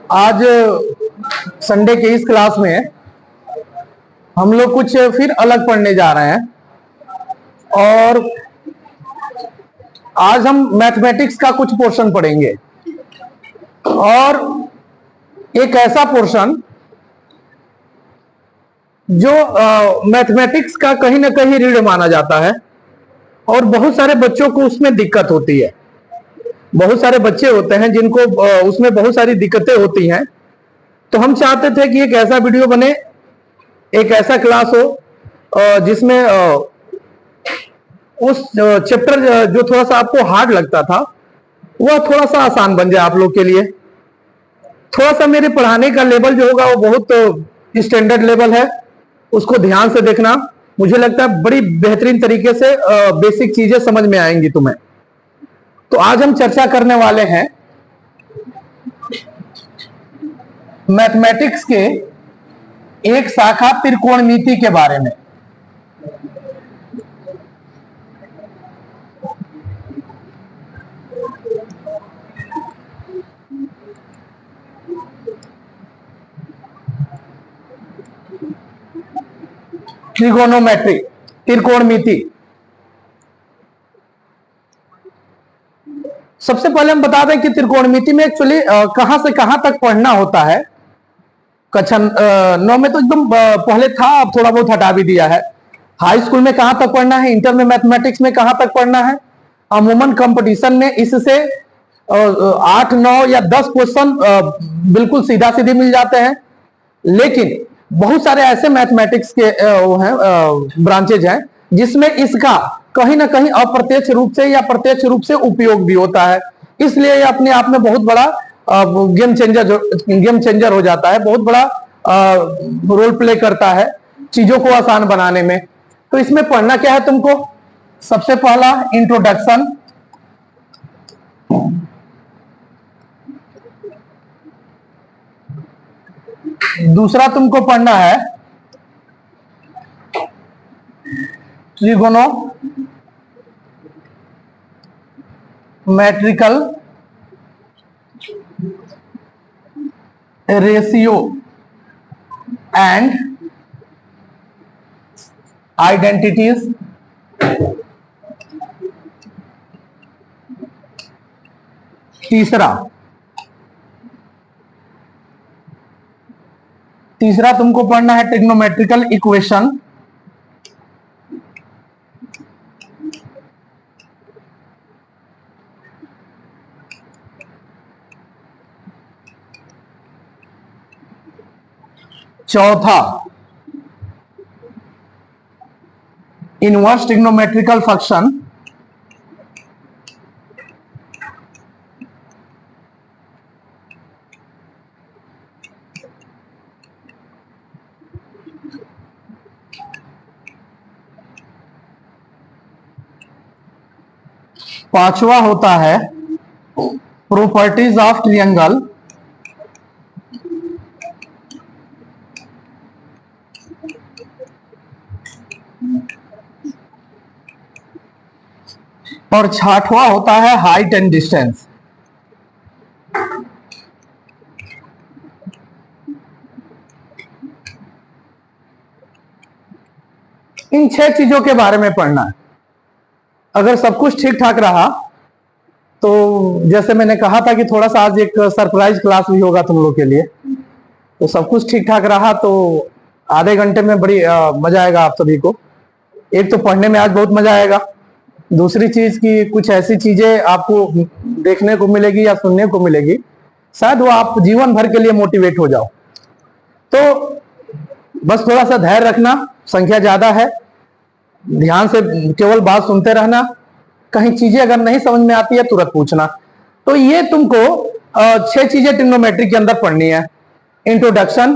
आज संडे के इस क्लास में हम लोग कुछ फिर अलग पढ़ने जा रहे हैं और आज हम मैथमेटिक्स का कुछ पोर्शन पढ़ेंगे और एक ऐसा पोर्शन जो मैथमेटिक्स का कहीं ना कहीं रीढ़ माना जाता है और बहुत सारे बच्चों को उसमें दिक्कत होती है। बहुत सारे बच्चे होते हैं जिनको उसमें बहुत सारी दिक्कतें होती हैं। तो हम चाहते थे कि एक ऐसा वीडियो बने, एक ऐसा क्लास हो जिसमें उस चैप्टर जो थोड़ा सा आपको हार्ड लगता था वह थोड़ा सा आसान बन जाए आप लोग के लिए। थोड़ा सा मेरे पढ़ाने का लेवल जो होगा वो बहुत स्टैंडर्ड लेवल है, उसको ध्यान से देखना। मुझे लगता है बड़ी बेहतरीन तरीके से बेसिक चीजें समझ में आएंगी तुम्हें। तो आज हम चर्चा करने वाले हैं मैथमेटिक्स के एक शाखा त्रिकोणमिति के बारे में। ट्रिगोनोमेट्री, त्रिकोणमिति। सबसे पहले हम बता दें कि त्रिकोणमिति में एक्चुअली कहां से कहां तक पढ़ना होता है। कक्षा 9 में तो एकदम पहले था, अब थोड़ा बहुत हटा भी दिया है। हाई स्कूल में कहां तक पढ़ना है, इंटर में मैथमेटिक्स में कहां तक पढ़ना है। अमूमन कंपटीशन में इससे 8, 9 या 10 क्वेश्चन बिल्कुल सीधा सीधे मिल जाते हैं। लेकिन बहुत सारे ऐसे मैथमेटिक्स के वो हैं ब्रांचेज हैं जिसमें इसका कहीं ना कहीं अप्रत्यक्ष रूप से या प्रत्यक्ष रूप से उपयोग भी होता है। इसलिए ये अपने आप में बहुत बड़ा गेम चेंजर हो जाता है, बहुत बड़ा रोल प्ले करता है चीजों को आसान बनाने में। तो इसमें पढ़ना क्या है तुमको? सबसे पहला इंट्रोडक्शन, दूसरा तुमको पढ़ना है ट्रिगोनोमेट्रिकल रेशियो एंड आइडेंटिटीज। तीसरा तुमको पढ़ना है ट्रिग्नोमेट्रिकल इक्वेशन। चौथा इनवर्स ट्रिग्नोमेट्रिकल फंक्शन। पांचवा होता है प्रॉपर्टीज ऑफ ट्रायंगल। और छठवां होता है हाइट एंड डिस्टेंस। इन 6 चीजों के बारे में पढ़ना है। अगर सब कुछ ठीक ठाक रहा तो जैसे मैंने कहा था कि थोड़ा सा आज एक सरप्राइज क्लास भी होगा तुम लोग के लिए, तो सब कुछ ठीक ठाक रहा तो आधे घंटे में बड़ी मजा आएगा आप सभी को। एक तो पढ़ने में आज बहुत मजा आएगा, दूसरी चीज की कुछ ऐसी चीजें आपको देखने को मिलेगी या सुनने को मिलेगी, शायद वो आप जीवन भर के लिए मोटिवेट हो जाओ। तो बस थोड़ा सा धैर्य रखना, संख्या ज्यादा है, ध्यान से केवल बात सुनते रहना। कहीं चीजें अगर नहीं समझ में आती है तुरंत पूछना। तो ये तुमको 6 चीजें ट्रिग्नोमेट्री के अंदर पढ़नी है। Introduction,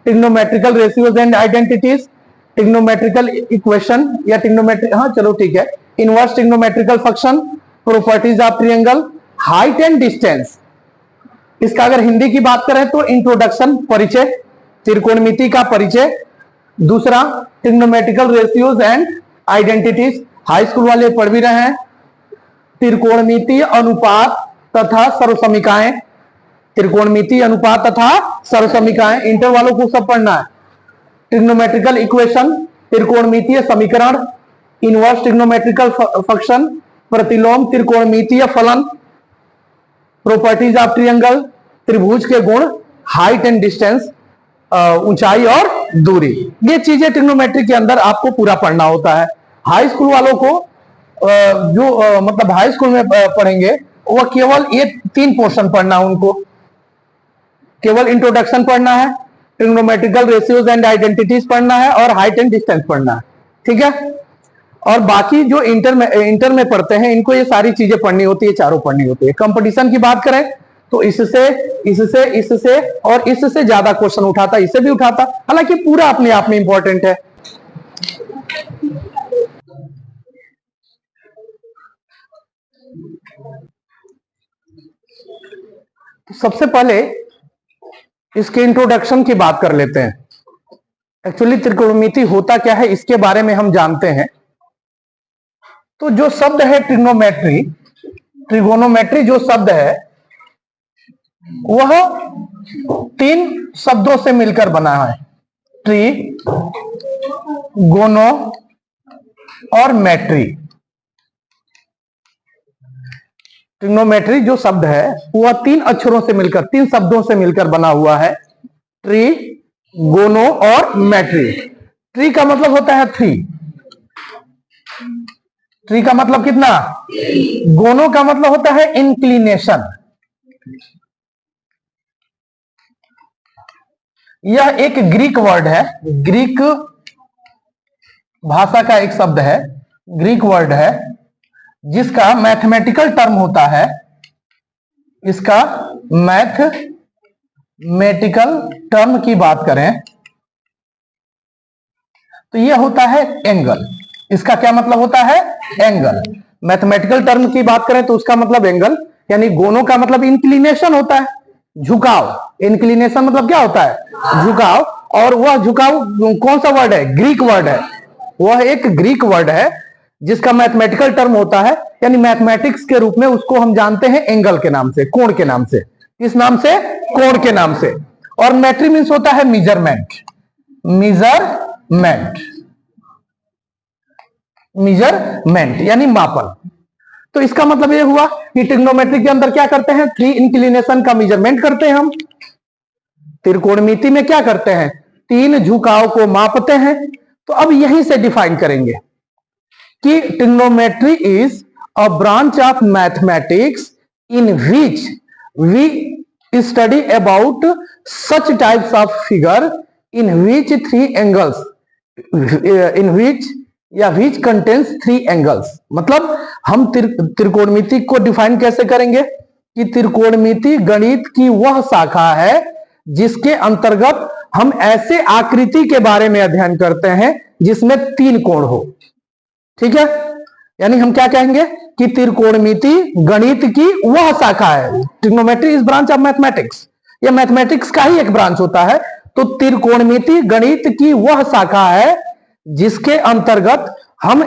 trigonometrical ratios and identities, trigonometrical equation या ट्रिग्नोमेट्रिक, हाँ चलो ठीक है, inverse trigonometrical function, properties of triangle, height and distance. इसका अगर हिंदी की बात करें तो इंट्रोडक्शन, परिचय, त्रिकोणमिति का परिचय। दूसरा trigonometrical ratios and identities, high school वाले पढ़ भी रहे हैं। त्रिकोणमितीय अनुपात तथा सर्वसमीकाएं। त्रिकोणमितीय अनुपात तथा सर्वसमीकरण, इंटर वालों को सब पढ़ना है। ट्रिग्नोमेट्रिकल इक्वेशन, त्रिकोणमितीय समीकरण, इनवर्स ट्रिग्नोमेट्रिकल फंक्शन, प्रतिलोम त्रिकोणमितीय फलन, प्रॉपर्टीज ऑफ ट्रायंगल, त्रिभुज के गुण, हाइट एंड डिस्टेंस, ऊंचाई और दूरी, ये चीजें ट्रिग्नोमेट्री के अंदर आपको पूरा पढ़ना होता है। हाई स्कूल वालों को जो मतलब हाई स्कूल में पढ़ेंगे वह केवल ये 3 पोर्शन पढ़ना है, उनको केवल इंट्रोडक्शन पढ़ना है, ट्रिग्नोमेट्रिकल रेशियोज एंड आइडेंटिटीज पढ़ना है और हाइट एंड डिस्टेंस पढ़ना है, ठीक है। और बाकी जो इंटर में पढ़ते हैं इनको ये सारी चीजें पढ़नी होती है, चारों पढ़नी होती है। कंपटीशन की बात करें तो इससे और इससे ज्यादा क्वेश्चन उठाता, इससे भी उठाता, हालांकि पूरा अपने आप में इंपॉर्टेंट है। तो सबसे पहले इसके इंट्रोडक्शन की बात कर लेते हैं। एक्चुअली त्रिकोणमिति होता क्या है इसके बारे में हम जानते हैं। तो जो शब्द है ट्रिगोनोमेट्री जो शब्द है वह 3 शब्दों से मिलकर बना है, ट्री, गोनो और मैट्री। ट्रिग्नोमेट्री जो शब्द है वह 3 अक्षरों से मिलकर, 3 शब्दों से मिलकर बना हुआ है, ट्री, गोनो और मैट्री। ट्री का मतलब होता है 3, ट्री का मतलब कितना, गोनो का मतलब होता है इंक्लिनेशन। यह एक ग्रीक वर्ड है, ग्रीक भाषा का एक शब्द है, ग्रीक वर्ड है जिसका मैथमेटिकल टर्म होता है, इसका मैथमेटिकल टर्म की बात करें तो यह होता है एंगल। इसका क्या मतलब होता है, एंगल। मैथमेटिकल टर्म की बात करें तो उसका मतलब एंगल, यानी गोनो का मतलब इंक्लिनेशन होता है, झुकाव। इंक्लिनेशन मतलब क्या होता है, झुकाव। और वह झुकाव कौन सा वर्ड है, ग्रीक वर्ड है। वह एक ग्रीक वर्ड है जिसका मैथमेटिकल टर्म होता है, यानी मैथमेटिक्स के रूप में उसको हम जानते हैं एंगल के नाम से, कोण के नाम से। किस नाम से, कोण के नाम से। और मैट्री मीन्स होता है मेजरमेंट, मेजरमेंट यानी मापन। तो इसका मतलब यह हुआ कि ट्रिग्नोमेट्री के अंदर क्या करते हैं, 3 इंक्लिनेशन का मेजरमेंट करते हैं हम। त्रिकोणमिति में क्या करते हैं, 3 झुकाव को मापते हैं। तो अब यहीं से डिफाइन करेंगे कि trigonometry is a branch of mathematics in which we study about such types of figure in which 3 angles in which या विच कंटेन्स 3 एंगल्स। मतलब हम त्रिकोणमिति को डिफाइन कैसे करेंगे कि त्रिकोणमिति गणित की वह शाखा है जिसके अंतर्गत हम ऐसे आकृति के बारे में अध्ययन करते हैं जिसमें 3 कोण हो, ठीक है। यानी हम क्या कहेंगे कि त्रिकोणमिति गणित की वह शाखा है। Trigonometry is branch of mathematics, यह मैथमेटिक्स का ही एक ब्रांच होता है। तो त्रिकोणमिति गणित की वह शाखा है जिसके अंतर्गत हम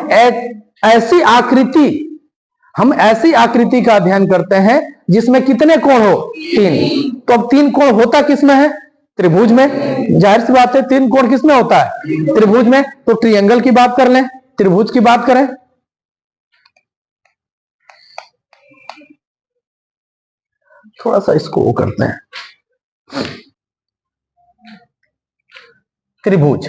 ऐसी आकृति का अध्ययन करते हैं जिसमें कितने कोण हो, 3। तो अब 3 कोण होता किसमें है, त्रिभुज में। जाहिर सी बात है 3 कोण किसमें होता है, त्रिभुज में। तो ट्रायंगल की बात कर लें, त्रिभुज की बात करें, थोड़ा सा इसको वो करते हैं, त्रिभुज।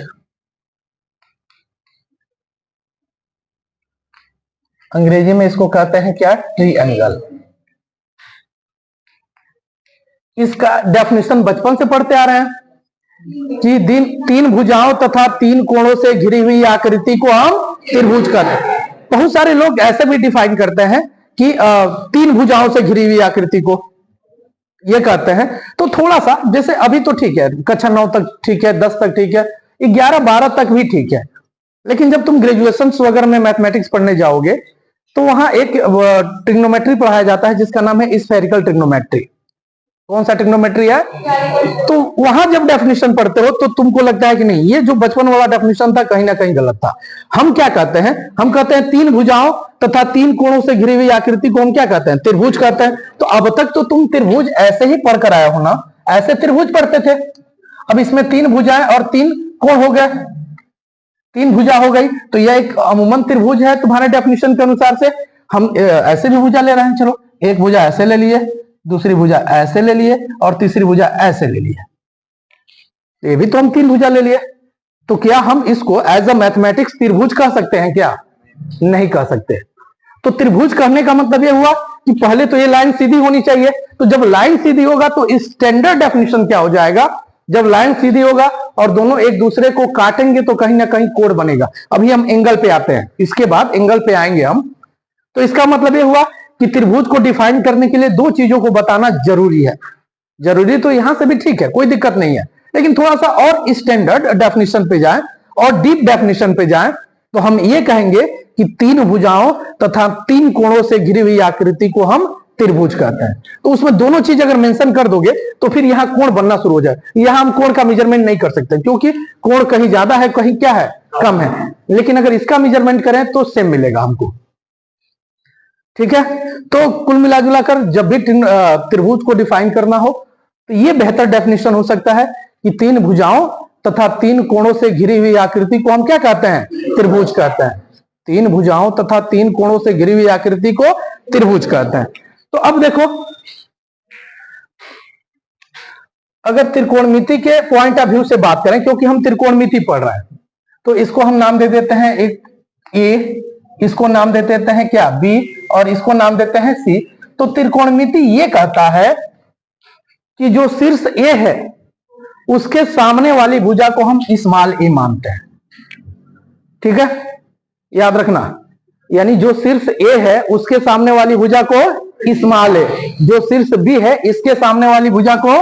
अंग्रेजी में इसको कहते हैं क्या, ट्रायंगल। इसका डेफिनेशन बचपन से पढ़ते आ रहे हैं कि 3 भुजाओं तथा 3 कोणों से घिरी हुई आकृति को हम त्रिभुज कहते हैं। बहुत सारे लोग ऐसे भी डिफाइन करते हैं कि 3 भुजाओं से घिरी हुई आकृति को ये कहते हैं। तो थोड़ा सा, जैसे अभी तो ठीक है, कक्षा 9 तक ठीक है, 10 तक ठीक है, 11-12 तक भी ठीक है, लेकिन जब तुम ग्रेजुएशन वगैरह में मैथमेटिक्स पढ़ने जाओगे तो वहां एक ट्रिग्नोमेट्री पढ़ाया जाता है जिसका नाम है स्फेरिकल ट्रिग्नोमेट्री। कौन सा ट्रिग्नोमेट्री है? तो वहां जब डेफिनेशन पढ़ते हो तो तुमको लगता है कि नहीं, ये जो बचपन वाला डेफिनेशन था कहीं ना कहीं गलत था। हम क्या कहते हैं? हम कहते हैं तीन भुजाओं तथा तीन कोणों से घिरी हुई आकृति को हम क्या कहते हैं? त्रिभुज कहते हैं। तो अब तक तो तुम त्रिभुज ऐसे ही पढ़ कर आए हो ना, ऐसे त्रिभुज पढ़ते थे। अब इसमें तीन भुजाएं और तीन कोण हो गए, तीन भुजा हो गई, तो यह एक अमूमन त्रिभुज है तुम्हारे डेफिनेशन के अनुसार से। हम ऐसे भी भुजा ले रहे हैं, चलो एक भुजा ऐसे ले लिए, दूसरी भुजा ऐसे ले लिए और तीसरी भुजा ऐसे ले लिए, ये भी तो हम तीन भुजा ले लिए। तो क्या हम इसको एज अ मैथमेटिक्स त्रिभुज कह सकते हैं क्या? नहीं कह सकते। तो त्रिभुज कहने का मतलब यह हुआ कि पहले तो ये लाइन सीधी होनी चाहिए। तो जब लाइन सीधी होगा तो स्टैंडर्ड डेफिनेशन क्या हो जाएगा? जब लाइन सीधी होगा और दोनों एक दूसरे को काटेंगे तो कहीं ना कहीं कोण बनेगा। अभी हम एंगल पे आते हैं, इसके बाद एंगल पे आएंगे हम। तो इसका मतलब यह हुआ कि त्रिभुज को डिफाइन करने के लिए दो चीजों को बताना जरूरी है। जरूरी तो यहां से भी ठीक है, कोई दिक्कत नहीं है, लेकिन थोड़ा सा और स्टैंडर्ड डेफिनेशन पे जाएं और डीप डेफिनेशन पे जाएं तो हम ये कहेंगे कि तीन भुजाओं तथा तीन कोणों से घिरी हुई आकृति को हम त्रिभुज कहते हैं। तो उसमें दोनों चीज अगर मेंशन कर दोगे तो फिर यहां कोण बनना शुरू हो जाए। यहां हम कोण का मेजरमेंट नहीं कर सकते क्योंकि कोण कहीं ज्यादा है, कहीं क्या है, कम है। लेकिन अगर इसका मेजरमेंट करें तो सेम मिलेगा हमको। ठीक है, तो कुल मिलाजुला कर जब भी त्रिभुज को डिफाइन करना हो तो ये बेहतर डेफिनेशन हो सकता है कि तीन भुजाओं तथा तीन कोणों से घिरी हुई आकृति को हम क्या कहते हैं? त्रिभुज कहते हैं। तीन भुजाओं तथा तीन कोणों से घिरी हुई आकृति को त्रिभुज कहते हैं। तो अब देखो, अगर त्रिकोणमिति के पॉइंट ऑफ व्यू से बात करें, क्योंकि हम त्रिकोणमिति पढ़ रहे हैं, तो इसको हम नाम दे देते हैं एक ए, इसको नाम दे देते हैं क्या? बी, और इसको नाम देते हैं सी। तो त्रिकोणमिति ये कहता है कि जो शीर्ष ए है उसके सामने वाली भुजा को हम स्मॉल ए मानते हैं। ठीक है, याद रखना, यानी जो शीर्ष ए है उसके सामने वाली भुजा को स्मॉल ए, जो शीर्ष बी है इसके सामने वाली भुजा को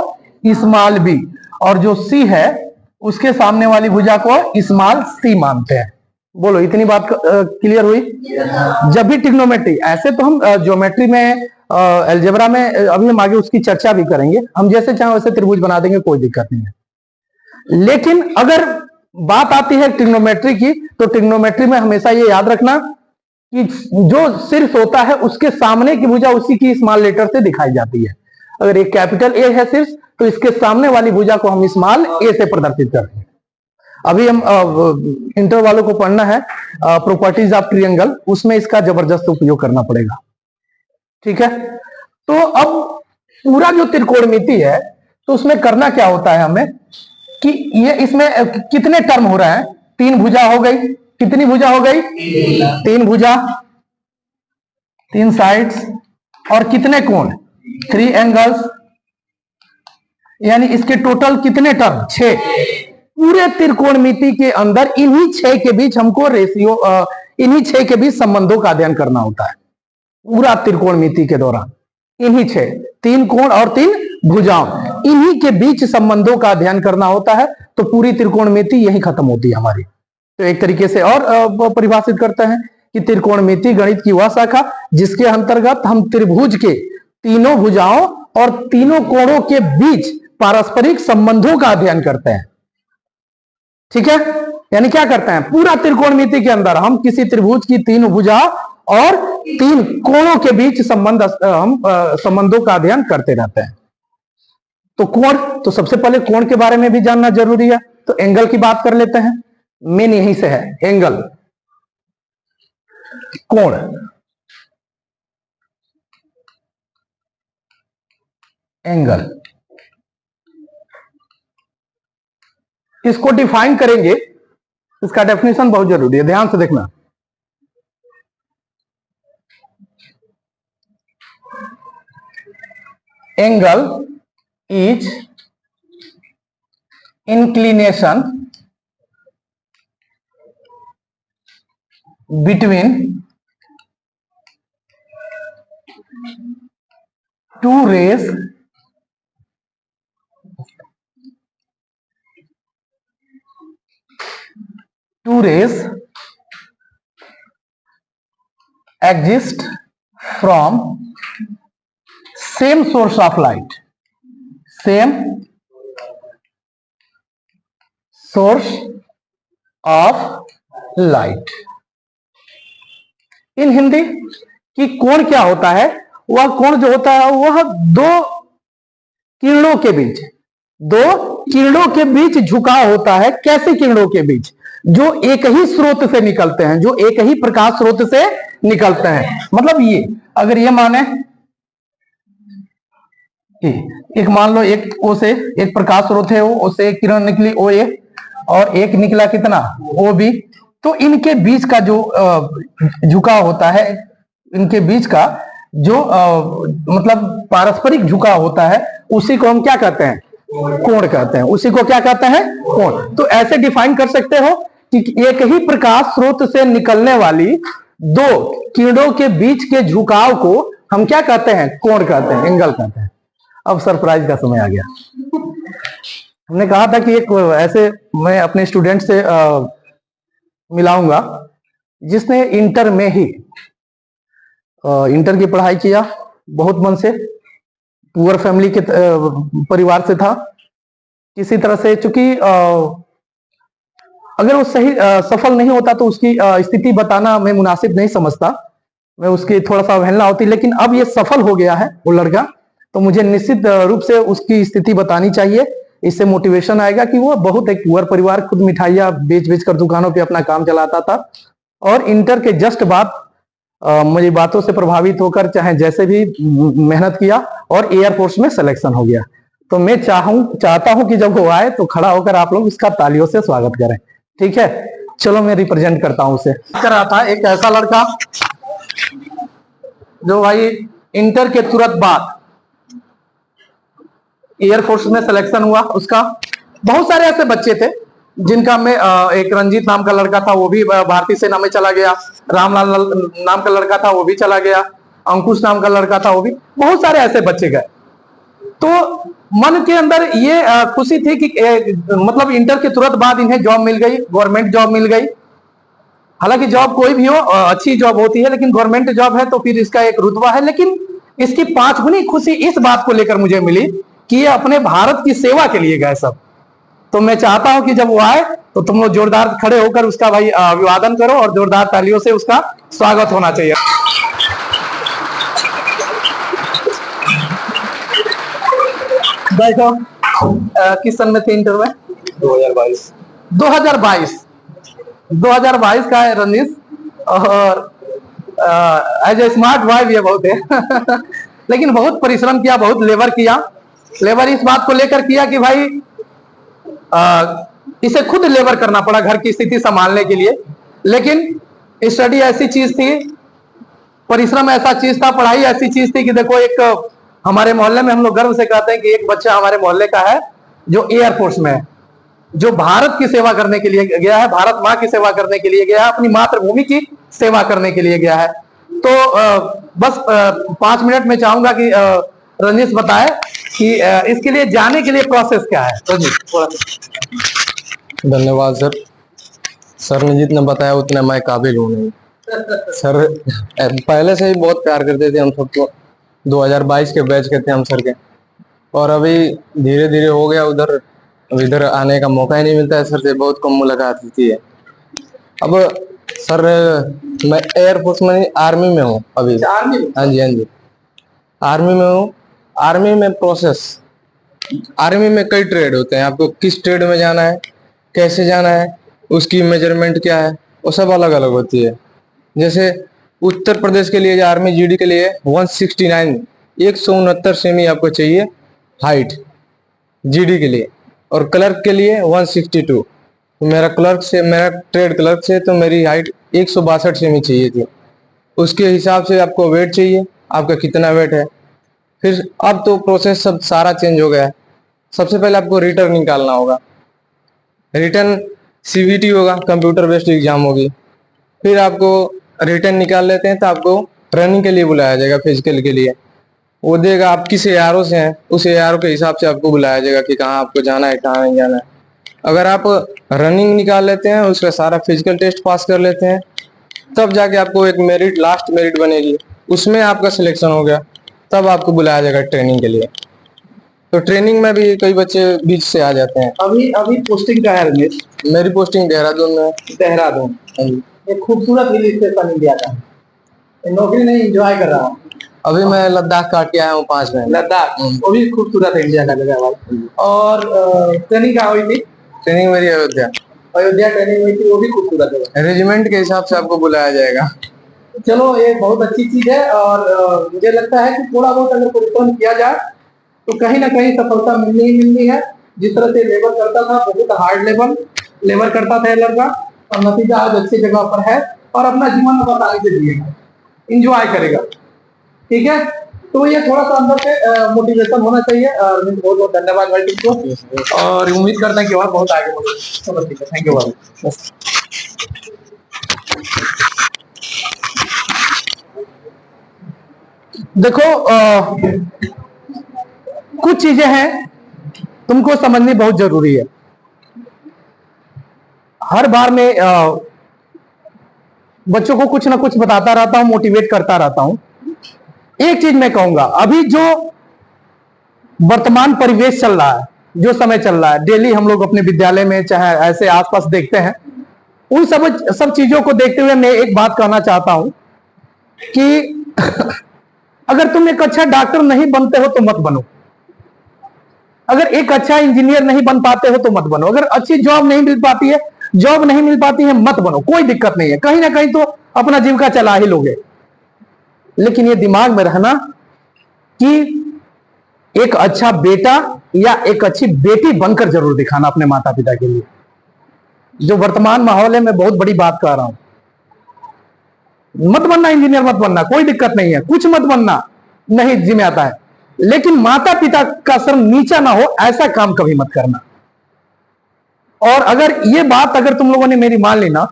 स्मॉल बी, और जो सी है उसके सामने वाली भुजा को स्मॉल सी मानते हैं। बोलो, इतनी बात क्लियर हुई? जब भी ट्रिग्नोमेट्री, ऐसे तो हम ज्योमेट्री में, अलजेब्रा में अभी हम आगे उसकी चर्चा भी करेंगे, हम जैसे चाहे वैसे त्रिभुज बना देंगे, कोई दिक्कत नहीं है। लेकिन अगर बात आती है ट्रिग्नोमेट्री की, तो ट्रिग्नोमेट्री में हमेशा ये याद रखना कि जो शीर्ष होता है उसके सामने की भुजा उसी की स्मॉल लेटर से दिखाई जाती है। अगर एक कैपिटल ए है शीर्ष, तो इसके सामने वाली भुजा को हम स्मॉल ए से प्रदर्शित करेंगे। अभी हम इंटर वालों को पढ़ना है प्रॉपर्टीज ऑफ ट्रायंगल, उसमें इसका जबरदस्त उपयोग करना पड़ेगा। ठीक है, तो अब पूरा जो त्रिकोणमिति है तो उसमें करना क्या होता है हमें कि ये इसमें कितने टर्म हो रहे हैं? तीन भुजा हो गई, कितनी भुजा हो गई? तीन भुजा, तीन साइड्स, और कितने कोण? थ्री एंगल्स, यानी इसके टोटल कितने टर्म? 6। पूरे त्रिकोणमिति के अंदर इन्हीं 6 के बीच हमको रेशियो, इन्हीं 6 के बीच संबंधों का अध्ययन करना होता है। पूरा त्रिकोणमिति के दौरान इन्हीं 6, तीन कोण और तीन भुजाओं, इन्हीं के बीच संबंधों का अध्ययन करना होता है। तो पूरी त्रिकोणमिति यही खत्म होती है हमारी। तो एक तरीके से और परिभाषित करते हैं कि त्रिकोणमिति गणित की वह शाखा जिसके अंतर्गत हम त्रिभुज के तीनों भुजाओं और तीनों कोणों के बीच पारस्परिक संबंधों का अध्ययन करते हैं। ठीक है, यानी क्या करते हैं? पूरा त्रिकोणमिति के अंदर हम किसी त्रिभुज की तीन भुजा और तीन कोणों के बीच संबंधों का अध्ययन करते रहते हैं। तो कोण, तो सबसे पहले कोण के बारे में भी जानना जरूरी है, तो एंगल की बात कर लेते हैं। मेन यहीं से है, एंगल, कोण। एंगल, इसको डिफाइन करेंगे, इसका डेफिनेशन बहुत जरूरी है, ध्यान से देखना। Angle is inclination between two rays exist from same source of light। Same source of light. In Hindi कि कोण क्या होता है, वह कोण जो होता है वह दो किरणों के बीच झुकाव होता है। कैसी किरणों के बीच? जो एक ही स्रोत से निकलते हैं, जो एक ही प्रकाश स्रोत से निकलते हैं। मतलब ये अगर ये माने एक मान लो एक ओ से एक प्रकाश स्रोत है, ओ से एक किरण निकली ओ ए, और एक निकला कितना ओ बी, तो इनके बीच का जो झुकाव होता है, इनके बीच का जो मतलब पारस्परिक झुकाव होता है, उसी को हम क्या कहते हैं? कोण कहते हैं। उसी को क्या कहते हैं? कोण। तो ऐसे डिफाइन कर सकते हो कि एक ही प्रकाश स्रोत से निकलने वाली दो किरणों के बीच के झुकाव को हम क्या कहते हैं? कोण कहते हैं, एंगल कहते हैं। अब सरप्राइज का समय आ गया। हमने कहा था कि एक ऐसे मैं अपने स्टूडेंट से मिलाऊंगा जिसने इंटर में ही इंटर की पढ़ाई किया, बहुत मन से, पुअर फैमिली के परिवार से था। किसी तरह से, चूंकि अगर वो सही सफल नहीं होता तो उसकी स्थिति बताना मैं मुनासिब नहीं समझता, मैं उसकी थोड़ा सा अवहेलना होती। लेकिन अब ये सफल हो गया है वो लड़का, तो मुझे निश्चित रूप से उसकी स्थिति बतानी चाहिए। इससे मोटिवेशन आएगा कि वो बहुत एक पुअर परिवार, खुद मिठाइयाँ बेच बेच कर दुकानों पे अपना काम चलाता था, और इंटर के जस्ट बाद मेरी बातों से प्रभावित होकर चाहे जैसे भी मेहनत किया और एयरफोर्स में सिलेक्शन हो गया। तो मैं चाहता हूं कि जब वो आए तो खड़ा होकर आप लोग उसका तालियों से स्वागत करें। ठीक है, चलो मैं रिप्रेजेंट करता हूं उसे। कर रहा था एक ऐसा लड़का जो भाई इंटर के तुरंत बाद एयरफोर्स में सिलेक्शन हुआ उसका। बहुत सारे ऐसे बच्चे थे जिनका मैं एक रंजीत नाम का लड़का था, वो भी भारतीय सेना में चला गया। रामलाल नाम का लड़का था, वो भी चला गया। अंकुश नाम का लड़का था, वो भी। बहुत सारे ऐसे बच्चे गए। तो मन के अंदर ये खुशी थी कि मतलब इंटर के तुरंत बाद इन्हें जॉब मिल गई, गवर्नमेंट जॉब मिल गई। हालांकि जॉब कोई भी हो अच्छी जॉब होती है, लेकिन गवर्नमेंट जॉब है तो फिर इसका एक रुतबा है। लेकिन इसकी 5 गुनी खुशी इस बात को लेकर मुझे मिली कि ये अपने भारत की सेवा के लिए गए सब। तो मैं चाहता हूं कि जब वो आए तो तुम लोग जोरदार खड़े होकर उसका भाई अभिवादन करो और जोरदार तालियों से उसका स्वागत होना चाहिए। देखो किस सन में थे इंटर में? 2022 2022 का है रंजीत, और एज ए स्मार्ट बॉय भी है बहुत है लेकिन बहुत परिश्रम किया, बहुत लेबर किया। लेबर इस बात को लेकर किया कि भाई इसे खुद लेबर करना पड़ा घर की स्थिति संभालने के लिए। लेकिन स्टडी ऐसी चीज थी, परिश्रम ऐसा चीज था, पढ़ाई ऐसी चीज थी कि देखो एक हमारे मोहल्ले में हम लोग गर्व से कहते हैं कि एक बच्चा हमारे मोहल्ले का है जो एयरफोर्स में है, जो भारत की सेवा करने के लिए गया है, भारत माँ की सेवा करने के लिए गया है, अपनी मातृभूमि की सेवा करने के लिए गया है। तो बस 5 मिनट में चाहूंगा कि रंजीत बताए कि इसके लिए जाने के लिए प्रोसेस क्या है। रंजीत। धन्यवाद सर। सर ने जितना बताया उतना मैं काबिल हूँ नहीं। सर पहले से ही बहुत प्यार करते थे हम सबको। 2022 के बैच के थे हम सर के, और अभी धीरे धीरे हो गया उधर, अब इधर आने का मौका ही नहीं मिलता है। सर से बहुत कम मुलाकात होती है। अब सर मैं एयरफोर्स में, आर्मी में हूँ अभी। हाँ जी, हाँ जी, आर्मी में हूँ। आर्मी में प्रोसेस, आर्मी में कई ट्रेड होते हैं। आपको किस ट्रेड में जाना है, कैसे जाना है, उसकी मेजरमेंट क्या है, वो सब अलग अलग होती है। जैसे उत्तर प्रदेश के लिए आर्मी जीडी के लिए 169 169 सेमी आपको चाहिए हाइट जीडी के लिए, और क्लर्क के लिए 162। मेरा ट्रेड क्लर्क से तो मेरी हाइट 162 सेमी चाहिए थी। उसके हिसाब से आपको वेट चाहिए, आपका कितना वेट है। फिर अब तो प्रोसेस सब सारा चेंज हो गया है। सबसे पहले आपको रिटर्न निकालना होगा। रिटर्न सीवीटी होगा, कंप्यूटर बेस्ड एग्जाम होगी। फिर आपको रिटर्न निकाल लेते हैं तो आपको रनिंग के लिए बुलाया जाएगा, फिजिकल के लिए। वो देगा आप किस एआरओ से हैं, उस एआरओ के हिसाब से आपको बुलाया जाएगा कि कहाँ आपको जाना है, कहाँ नहीं जाना है। अगर आप रनिंग निकाल लेते हैं, उसका सारा फिजिकल टेस्ट पास कर लेते हैं, तब जाके आपको एक मेरिट, लास्ट मेरिट बनेगी, उसमें आपका सिलेक्शन हो गया, तब आपको बुलाया जाएगा ट्रेनिंग के लिए। तो ट्रेनिंग में भी कई बच्चे बीच से आ जाते हैं। अभी अभी पोस्टिंग का है रमेश? मेरी पोस्टिंग देहरादून में है। देहरादून। हाँ जी। ये खूबसूरत हिल स्टेशन इंडिया का है। ये नौकरी नहीं एंजॉय कर रहा हूँ। अभी मैं लद्दाख काट के आया हूँ 5 महीने। लद्दाख, वो भी खूबसूरत है, इंडिया का जगह है भाई। और ट्रेनिंग कहाँ हुई थी? ट्रेनिंग मेरी अयोध्या। अयोध्या ट्रेनिंग हुई थी, वो भी खूबसूरत है। रेजिमेंट के हिसाब से आपको बुलाया जाएगा। चलो ये बहुत अच्छी चीज है, और मुझे लगता है कि थोड़ा बहुत अगर परिश्रम किया जाए तो कहीं ना कहीं सफलता मिलनी ही मिलनी है। जिस तरह से लेबर करता था, बहुत हार्ड लेबर करता था लड़का, और नतीजा आज अच्छी जगह पर है और अपना जीवन अब आसानी से जिएगा, इंजॉय करेगा। ठीक है, तो ये थोड़ा सा अंदर से मोटिवेशन होना चाहिए। और बहुत बहुत धन्यवाद भाई तुमको, और उम्मीद करते हैं कि और बहुत आगे बढ़ो। चलो ठीक है, थैंक यू भाई। देखो कुछ चीजें हैं तुमको समझनी बहुत जरूरी है। हर बार मैं बच्चों को कुछ ना कुछ बताता रहता हूं, मोटिवेट करता रहता हूं। एक चीज मैं कहूंगा, अभी जो वर्तमान परिवेश चल रहा है, जो समय चल रहा है, डेली हम लोग अपने विद्यालय में चाहे ऐसे आसपास देखते हैं, उन सब चीजों को देखते हुए मैं एक बात कहना चाहता हूं कि अगर तुम एक अच्छा डॉक्टर नहीं बनते हो तो मत बनो, अगर एक अच्छा इंजीनियर नहीं बन पाते हो तो मत बनो, अगर अच्छी जॉब नहीं मिल पाती है मत बनो, कोई दिक्कत नहीं है, कहीं ना कहीं तो अपना जीविका चला ही लोगे। लेकिन ये दिमाग में रहना कि एक अच्छा बेटा या एक अच्छी बेटी बनकर जरूर दिखाना अपने माता पिता के लिए। जो वर्तमान माहौल है, मैं बहुत बड़ी बात कह रहा हूं, मत बनना इंजीनियर, मत बनना, कोई दिक्कत नहीं है, कुछ मत बनना, नहीं जिम्मे आता है, लेकिन माता पिता का सर नीचा ना हो ऐसा काम कभी मत करना। और अगर ये बात अगर तुम लोगों ने मेरी मान ली ना,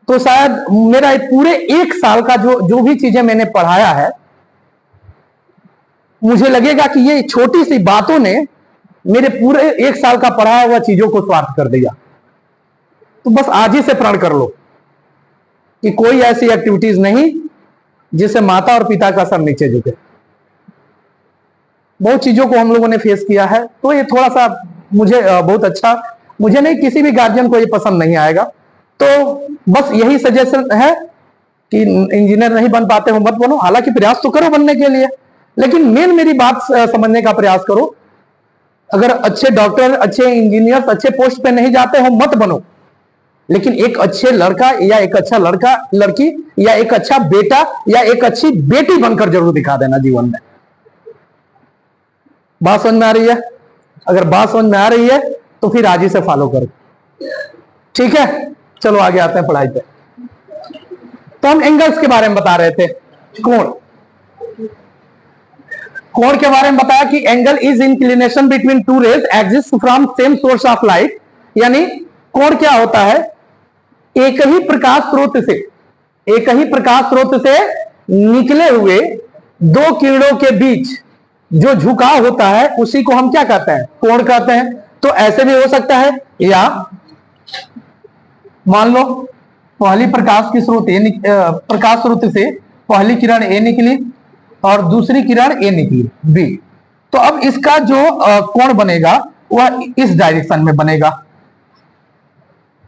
तो शायद मेरा पूरे 1 साल का जो भी चीजें मैंने पढ़ाया है, मुझे लगेगा कि ये छोटी सी बातों ने मेरे पूरे 1 साल का पढ़ाया हुआ चीजों को स्वार्थ कर दिया। तो बस आज ही से प्रण कर लो कि कोई ऐसी एक्टिविटीज नहीं जिससे माता और पिता का सर नीचे झुके। बहुत चीजों को हम लोगों ने फेस किया है, तो ये थोड़ा सा मुझे बहुत अच्छा, मुझे नहीं, किसी भी गार्जियन को ये पसंद नहीं आएगा। तो बस यही सजेशन है कि इंजीनियर नहीं बन पाते हो मत बनो, हालांकि प्रयास तो करो बनने के लिए, लेकिन मेन मेरी बात समझने का प्रयास करो। अगर अच्छे डॉक्टर, अच्छे इंजीनियर, अच्छे पोस्ट पे नहीं जाते हो मत बनो, लेकिन एक अच्छे लड़का या एक अच्छा लड़की या एक अच्छा बेटा या एक अच्छी बेटी बनकर जरूर दिखा देना जीवन में। बात समझ में आ रही है? अगर बात समझ में आ रही है तो फिर आज ही से फॉलो करो, ठीक है? चलो आगे आते हैं पढ़ाई पे। तो हम एंगल्स के बारे में बता रहे थे, कोण के बारे में बताया कि angle is inclination between two rays exist from same source of light. यानी कोण क्या होता है? एक ही प्रकाश स्रोत से निकले हुए दो किरणों के बीच जो झुकाव होता है उसी को हम क्या कहते हैं? कोण कहते हैं। तो ऐसे भी हो सकता है, या मान लो पहली प्रकाश स्रोत से पहली किरण ए निकली और दूसरी किरण ए निकली बी, तो अब इसका जो कोण बनेगा वह इस डायरेक्शन में बनेगा,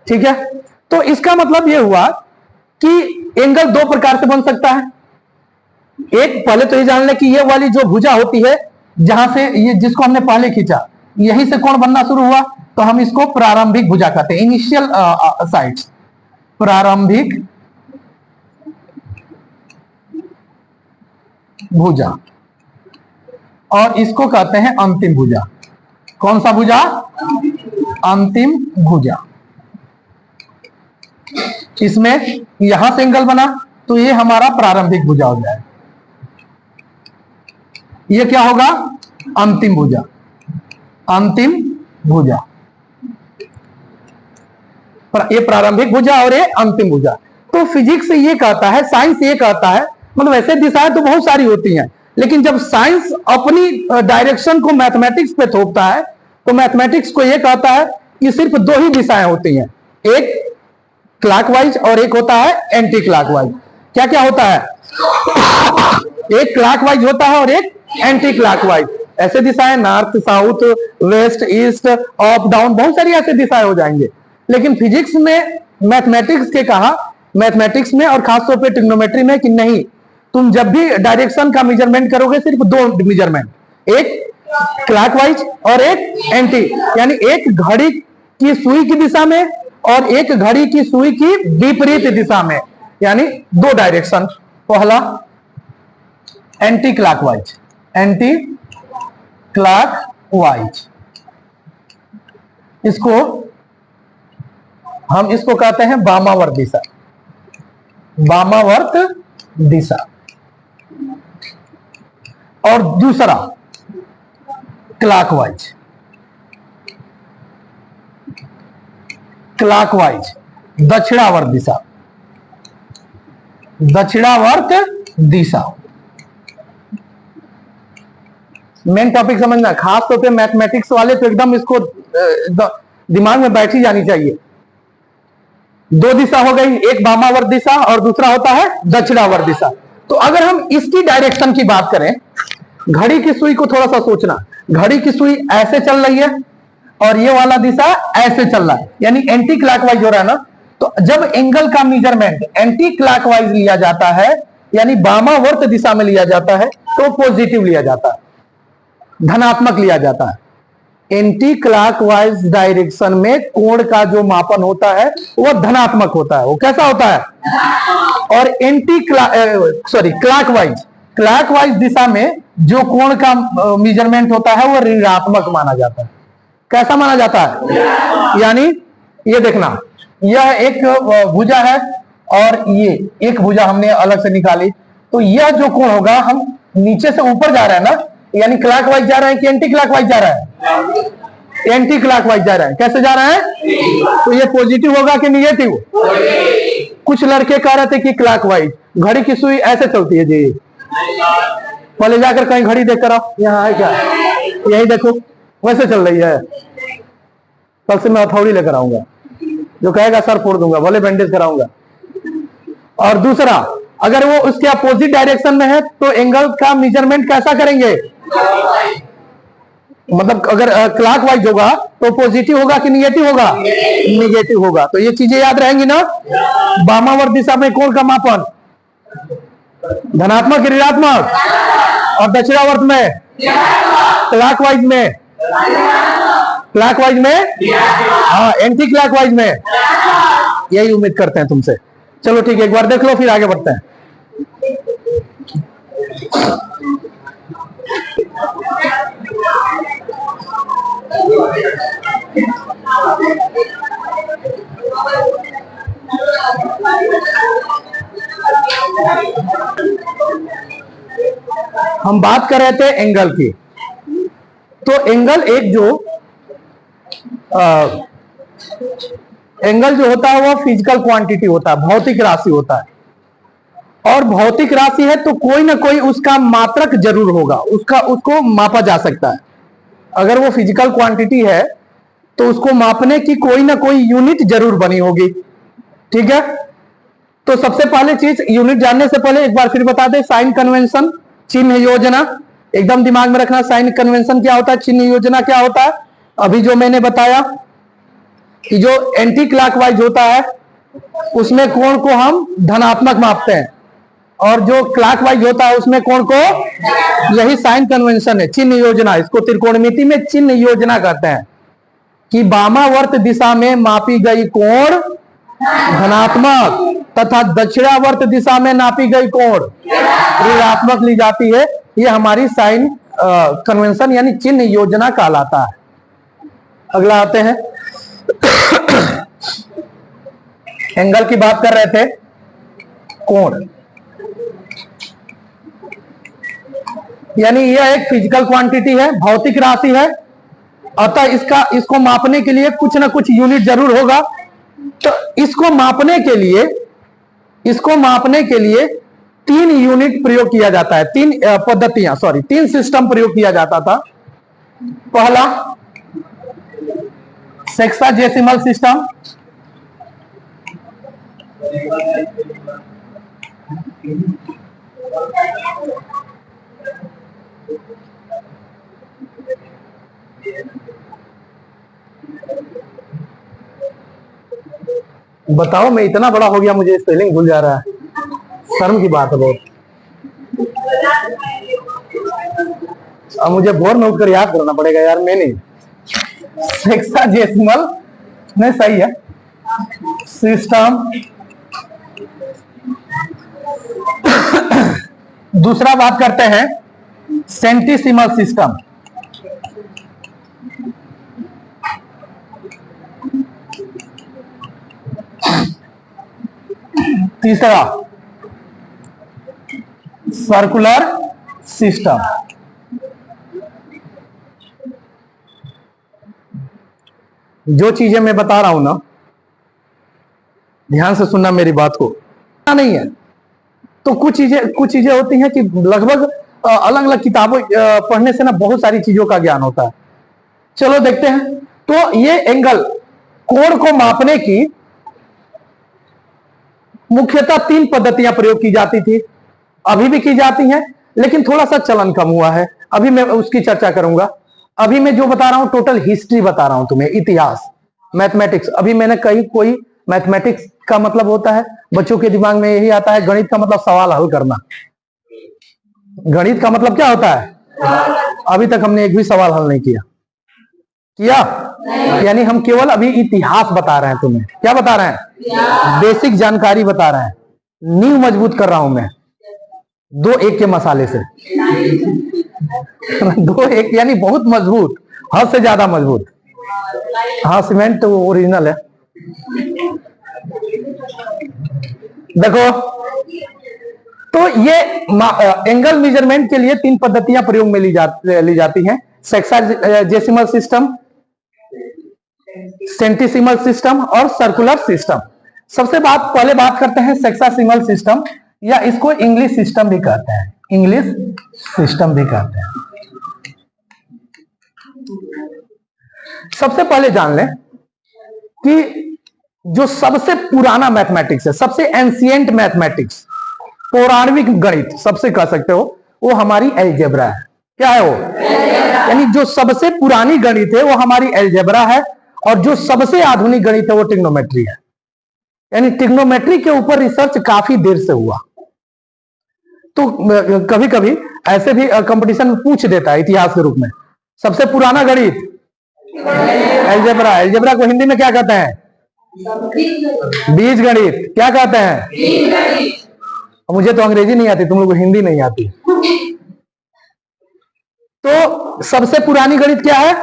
ठीक है? तो इसका मतलब यह हुआ कि एंगल दो प्रकार से बन सकता है। एक, पहले तो ये जान ले कि ये वाली जो भुजा होती है, जहां से ये जिसको हमने पहले खींचा, यहीं से कोण बनना शुरू हुआ, तो हम इसको प्रारंभिक भुजा कहते हैं, इनिशियल साइड्स, प्रारंभिक भुजा, और इसको कहते हैं अंतिम भुजा। कौन सा भुजा? अंतिम भुजा। इसमें यहां से एंगल बना तो ये हमारा प्रारंभिक भुजा हो जाए, ये क्या होगा? अंतिम भुजा। अंतिम भुजा, ये प्रारंभिक भुजा और ये अंतिम भुजा। तो फिजिक्स ये कहता है, साइंस ये कहता है, मतलब ऐसे दिशाएं तो बहुत सारी होती हैं, लेकिन जब साइंस अपनी डायरेक्शन को मैथमेटिक्स पे थोपता है तो मैथमेटिक्स को ये कहता है कि सिर्फ दो ही दिशाएं होती हैं, एक क्लॉकवाइज और एक होता है एंटी क्लॉकवाइज। क्या क्या होता है? एक क्लॉकवाइज होता है और एक एंटी क्लॉकवाइज। ऐसे दिशाएं north, south, west, east, up, down, बहुत सारी ऐसे दिशाएं हो जाएंगे। लेकिन फिजिक्स में मैथमेटिक्स के कहा, मैथमेटिक्स में और खासतौर पे ट्रिग्नोमेट्री में कि नहीं, तुम जब भी डायरेक्शन का मेजरमेंट करोगे सिर्फ दो मेजरमेंट, एक क्लॉकवाइज और एक एंटी, यानी एक घड़ी की सुई की दिशा में और एक घड़ी की सुई की विपरीत दिशा में, यानी दो डायरेक्शन। पहला एंटी क्लॉकवाइज, एंटी क्लॉकवाइज, इसको हम इसको कहते हैं वामावर्त दिशा, वामावर्त दिशा। और दूसरा क्लॉकवाइज, क्लॉकवाइज दक्षिणावर्त दिशा, दक्षिणावर्त दिशा। मेन टॉपिक समझना, खास तौर पे मैथमेटिक्स वाले तो एकदम इसको दिमाग में बैठी जानी चाहिए। दो दिशा हो गई, एक वामावर्त दिशा और दूसरा होता है दक्षिणावर्त दिशा। तो अगर हम इसकी डायरेक्शन की बात करें, घड़ी की सुई को थोड़ा सा सोचना, घड़ी की सुई ऐसे चल रही है और ये वाला दिशा ऐसे चल रहा है, यानी एंटी क्लॉकवाइज हो रहा है ना। तो जब एंगल का मेजरमेंट एंटी क्लॉकवाइज लिया जाता है, यानी वामावर्त दिशा में लिया जाता है, तो पॉजिटिव लिया जाता है, धनात्मक लिया जाता है। एंटी क्लॉकवाइज डायरेक्शन में कोण का जो मापन होता है वो धनात्मक होता है। वो कैसा होता है? और क्लॉकवाइज, क्लॉकवाइज दिशा में जो कोण का मेजरमेंट होता है वो ऋणात्मक माना जाता है। कैसा माना जाता है? यानी ये देखना, यह एक भुजा है और ये एक भुजा हमने अलग से निकाली, तो यह जो कोण होगा, हम नीचे से ऊपर जा रहे हैं ना, यानी क्लॉकवाइज जा रहे हैं कि एंटी क्लॉकवाइज जा रहा है? एंटी क्लॉकवाइज जा रहा है। कैसे जा रहा है? तो ये पॉजिटिव होगा कि निगेटिव? कुछ लड़के कह रहे थे कि क्लॉकवाइज, घड़ी की सुई ऐसे चलती है जी, पहले जाकर कहीं घड़ी देख कर आओ, यहाँ है क्या? यही देखो, वैसे चल रही है। कल से मैं हथौड़ी लेकर आऊंगा, जो कहेगा सर फोड़ दूंगा, भले बैंडेज कराऊंगा। और दूसरा, अगर वो उसके अपोजिट डायरेक्शन में है तो एंगल का मेजरमेंट कैसा करेंगे? मतलब अगर क्लॉकवाइज होगा तो पॉजिटिव होगा कि निगेटिव होगा? निगेटिव होगा। तो ये चीजें याद रहेंगी ना। वामावर्त दिशा में कोण का मापन धनात्मक ऋणात्मक, और दक्षिणावर्त में क्लॉकवाइज में, क्लॉकवाइज में, हाँ एंटी क्लॉकवाइज में। यही उम्मीद करते हैं तुमसे। चलो ठीक है, एक बार देख लो फिर आगे बढ़ते हैं। हम बात कर रहे थे एंगल की। तो एंगल एक जो एंगल जो होता है वो फिजिकल क्वांटिटी होता है, भौतिक राशि होता है। और भौतिक राशि है तो कोई ना कोई उसका मात्रक जरूर होगा, उसको मापा जा सकता है। अगर वो फिजिकल क्वांटिटी है तो उसको मापने की कोई ना कोई यूनिट जरूर बनी होगी। ठीक है, तो सबसे पहले चीज, यूनिट जानने से पहले एक बार फिर बता दें, साइन कन्वेंशन, चिन्ह योजना, एकदम दिमाग में रखना। साइन कन्वेंशन क्या होता है, चिन्ह योजना क्या होता है। अभी जो मैंने बताया कि जो एंटी क्लॉकवाइज होता है उसमें कोण को हम धनात्मक मापते हैं, और जो क्लॉकवाइज होता है उसमें कोण को, यही साइन कन्वेंशन है, चिन्ह योजना। इसको त्रिकोणमिति में चिन्ह योजना कहते हैं कि वामावर्त दिशा में मापी गई कोण धनात्मक तथा दक्षिणावर्त दिशा में नापी गई कोण ऋणात्मक ली जाती है। ये हमारी साइन कन्वेंशन यानी चिन्ह योजना कहलाता है। अगला आते हैं, एंगल की बात कर रहे थे, कोण यानी यह एक फिजिकल क्वांटिटी है, भौतिक राशि है, अतः इसको मापने के लिए कुछ ना कुछ यूनिट जरूर होगा। तो इसको मापने के लिए तीन यूनिट प्रयोग किया जाता है, तीन पद्धतियां, तीन सिस्टम प्रयोग किया जाता था। पहला सेक्साडेसिमल सिस्टम, बताओ, मैं इतना बड़ा हो गया मुझे स्पेलिंग भूल जा रहा है, शर्म की बात है बहुत। अब मुझे बोर में उठकर याद करना पड़ेगा यार, मैं नहीं। हेक्साडेसिमल नहीं सही है, सिस्टम। दूसरा बात करते हैं सेंटिसिमल सिस्टम। तीसरा सर्कुलर सिस्टम। जो चीजें मैं बता रहा हूं ना, ध्यान से सुनना मेरी बात को, नहीं है तो कुछ चीजें होती हैं कि लगभग अलग अलग किताबों पढ़ने से ना बहुत सारी चीजों का ज्ञान होता है। चलो देखते हैं। तो ये एंगल, कोण को मापने की मुख्यतः 3 पद्धतियां प्रयोग की जाती थी, अभी भी की जाती हैं, लेकिन थोड़ा सा चलन कम हुआ है। अभी मैं उसकी चर्चा करूंगा। अभी मैं जो बता रहा हूं टोटल हिस्ट्री बता रहा हूं तुम्हें, इतिहास, मैथमेटिक्स। अभी मैंने कहीं कोई मैथमेटिक्स का मतलब होता है, बच्चों के दिमाग में यही आता है, गणित का मतलब सवाल हल करना। गणित का मतलब क्या होता है? अभी तक हमने एक भी सवाल हल नहीं किया। यानी हम केवल अभी इतिहास बता रहे हैं तुम्हें। क्या बता रहे हैं? बेसिक जानकारी बता रहे हैं, नींव मजबूत कर रहा हूं मैं 2-1 के मसाले से। 2-1 यानी बहुत मजबूत, हद से ज्यादा मजबूत। हाँ, सीमेंट तो ओरिजिनल है। देखो, तो ये एंगल मेजरमेंट के लिए 3 पद्धतियां प्रयोग में ली जाती हैं, हेक्साडेसिमल सिस्टम, सेंटिसिमल सिस्टम और सर्कुलर सिस्टम। सबसे पहले बात करते हैं हेक्साडेसिमल सिस्टम, या इसको इंग्लिश सिस्टम भी कहते हैं, इंग्लिश सिस्टम भी कहते हैं। सबसे पहले जान लें कि जो सबसे पुराना मैथमेटिक्स है, सबसे एंशिएंट मैथमेटिक्स, पौराणिक गणित सबसे कह सकते हो, वो हमारी अलजेब्रा है। क्या है वो? यानी जो सबसे पुरानी गणित है वो हमारी अलजेब्रा है, और जो सबसे आधुनिक गणित है वो ट्रिग्नोमेट्री है। यानी ट्रिग्नोमेट्री के ऊपर रिसर्च काफी देर से हुआ। तो कभी कभी ऐसे भी कंपटीशन में पूछ देता है इतिहास के रूप में, सबसे पुराना गणित अलजेब्रा। अलजेब्रा को हिंदी में क्या कहते हैं? बीज गणित। क्या कहते हैं? मुझे तो अंग्रेजी नहीं आती, तुम लोग को हिंदी नहीं आती। तो सबसे पुरानी गणित क्या है?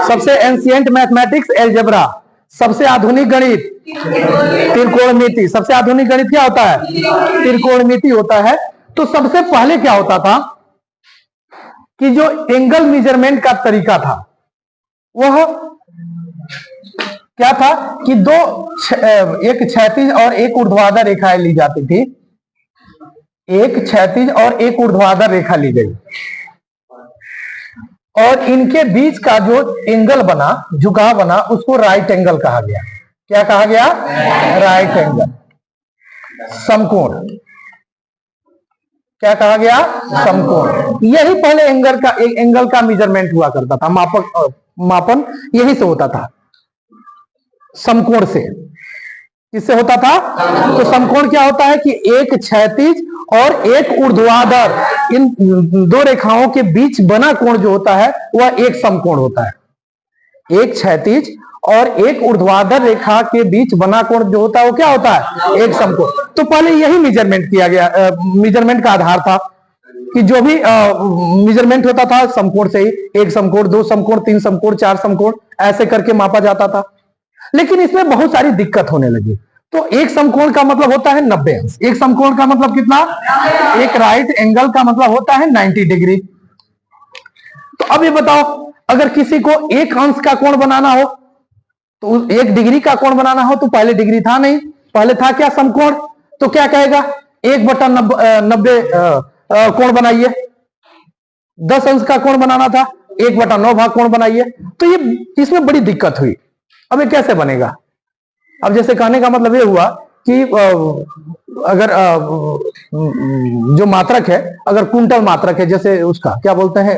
सबसे एंशिएंट मैथमेटिक्स अलजेब्रा। सबसे आधुनिक गणित त्रिकोणमिति। सबसे आधुनिक गणित क्या होता है? त्रिकोणमिति होता है। तो सबसे पहले क्या होता था कि जो एंगल मेजरमेंट का तरीका था वह क्या था कि एक क्षैतिज और एक ऊर्ध्वाधर रेखाएं ली जाती थी। एक क्षैतिज और एक ऊर्ध्वाधर रेखा ली गई, और इनके बीच का जो एंगल बना, झुकाव बना, उसको राइट एंगल कहा गया। क्या कहा गया? राइट एंगल, समकोण। क्या कहा गया? समकोण। यही पहले एंगल का मेजरमेंट हुआ करता था, मापन यही से होता था, समकोण से। किससे होता था? तो समकोण क्या होता है कि एक क्षैतिज और एक ऊर्ध्वाधर, इन 2 रेखाओं के बीच बना कोण जो होता है वह एक समकोण होता है। एक क्षैतिज और एक ऊर्ध्वाधर रेखा के बीच बना कोण जो होता है वो क्या होता है? एक समकोण। तो पहले यही मेजरमेंट किया गया, मेजरमेंट का आधार था कि जो भी मेजरमेंट होता था समकोण से ही, 1 समकोण, 2 समकोण, 3 समकोण, 4 समकोण, ऐसे करके मापा जाता था। लेकिन इसमें बहुत सारी दिक्कत होने लगी। तो एक समकोण का मतलब होता है 90 अंश। एक समकोण का मतलब कितना? एक राइट एंगल का मतलब होता है 90 डिग्री। तो अब ये बताओ, अगर किसी को 1 अंश का कोण बनाना हो, तो 1 डिग्री का कोण बनाना हो, तो पहले डिग्री था नहीं, पहले था क्या? समकोण। तो क्या कहेगा? 1/90 कोण बनाइए। 10 अंश का कोण बनाना था, 1/9 भाग कोण बनाइए। तो ये इसमें बड़ी दिक्कत हुई। अब ये कैसे बनेगा? अब जैसे कहने का मतलब ये हुआ कि अगर जो मात्रक है, अगर कुंटल मात्रक है, जैसे उसका क्या बोलते हैं,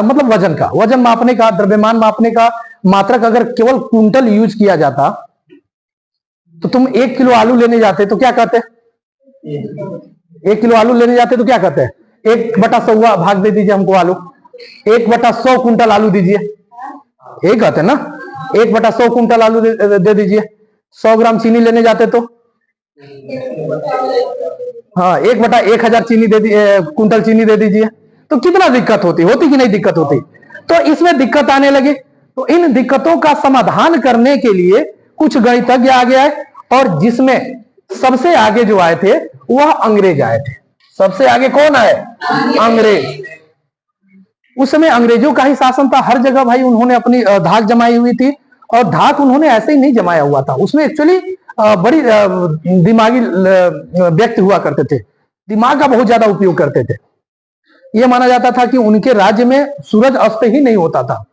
मतलब वजन का, वजन मापने का, द्रव्यमान मापने का मात्रक अगर केवल क्विंटल यूज किया जाता तो तुम 1 किलो आलू लेने जाते तो क्या कहते? 1 किलो आलू लेने जाते तो क्या कहते हैं? 1/100 भाग दे दीजिए हमको आलू, 1/100 कुंटल आलू दीजिए, यही कहते हैं ना, 1/100 कुंटल आलू दे दीजिए। 100 ग्राम चीनी लेने जाते तो हाँ 1/1000 चीनी दे दीजिए, कुंटल चीनी दे दीजिए। तो कितना दिक्कत होती कि नहीं दिक्कत होती? तो इसमें दिक्कत आने लगी। तो इन दिक्कतों का समाधान करने के लिए कुछ गणितज्ञ आ गया है, और जिसमें सबसे आगे जो आए थे वह अंग्रेज आए थे। सबसे आगे कौन आए? अंग्रेज। उस समय अंग्रेजों का ही शासन था हर जगह भाई, उन्होंने अपनी धाक जमाई हुई थी, और धाक उन्होंने ऐसे ही नहीं जमाया हुआ था, उसमें एक्चुअली बड़ी दिमागी व्यक्ति हुआ करते थे, दिमाग का बहुत ज्यादा उपयोग करते थे। यह माना जाता था कि उनके राज्य में सूरज अस्त ही नहीं होता था,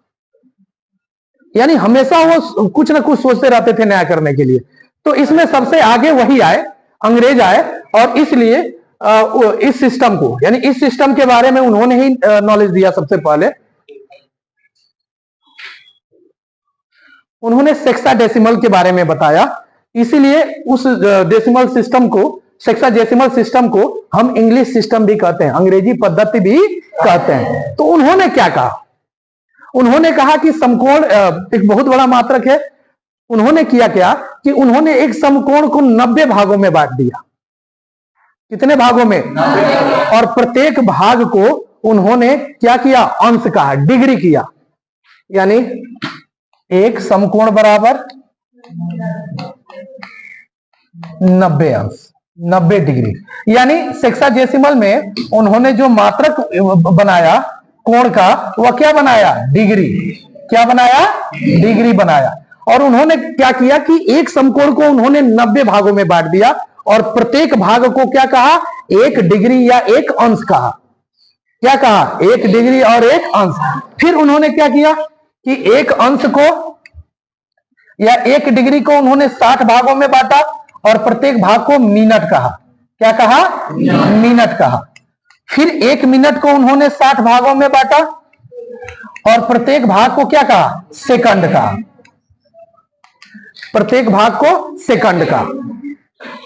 यानी हमेशा वो कुछ ना कुछ सोचते रहते थे नया करने के लिए। तो इसमें सबसे आगे वही आए, अंग्रेज आए, और इसलिए इस सिस्टम को, यानी इस सिस्टम के बारे में उन्होंने ही नॉलेज दिया। सबसे पहले उन्होंने सेक्साडेसिमल के बारे में बताया, इसीलिए उस डेसिमल सिस्टम को, सेक्साडेसिमल सिस्टम को हम इंग्लिश सिस्टम भी कहते हैं, अंग्रेजी पद्धति भी कहते हैं। तो उन्होंने क्या कहा? उन्होंने कहा कि समकोण एक बहुत बड़ा मात्रक है। उन्होंने किया क्या कि उन्होंने एक समकोण को 90 भागों में बांट दिया। कितने भागों में? और प्रत्येक भाग को उन्होंने क्या किया? अंश कहा, डिग्री किया। यानी एक समकोण बराबर 90 अंश, 90 डिग्री। यानी सेक्साडेसिमल में उन्होंने जो मात्रक बनाया कोण का, वह क्या बनाया? डिग्री। क्या बनाया? डिग्री बनाया। और उन्होंने क्या किया कि एक समकोण को उन्होंने 90 भागों में बांट दिया, और प्रत्येक भाग को क्या कहा? 1 डिग्री या 1 अंश कहा। क्या कहा? 1 डिग्री और 1 अंश। फिर उन्होंने क्या किया कि 1 अंश को या 1 डिग्री को उन्होंने 60 भागों में बांटा, और प्रत्येक भाग को मिनट कहा। क्या कहा? मिनट कहा। फिर 1 मिनट को उन्होंने 60 भागों में बांटा, और प्रत्येक भाग को क्या कहा? सेकंड कहा। प्रत्येक भाग को सेकंड का।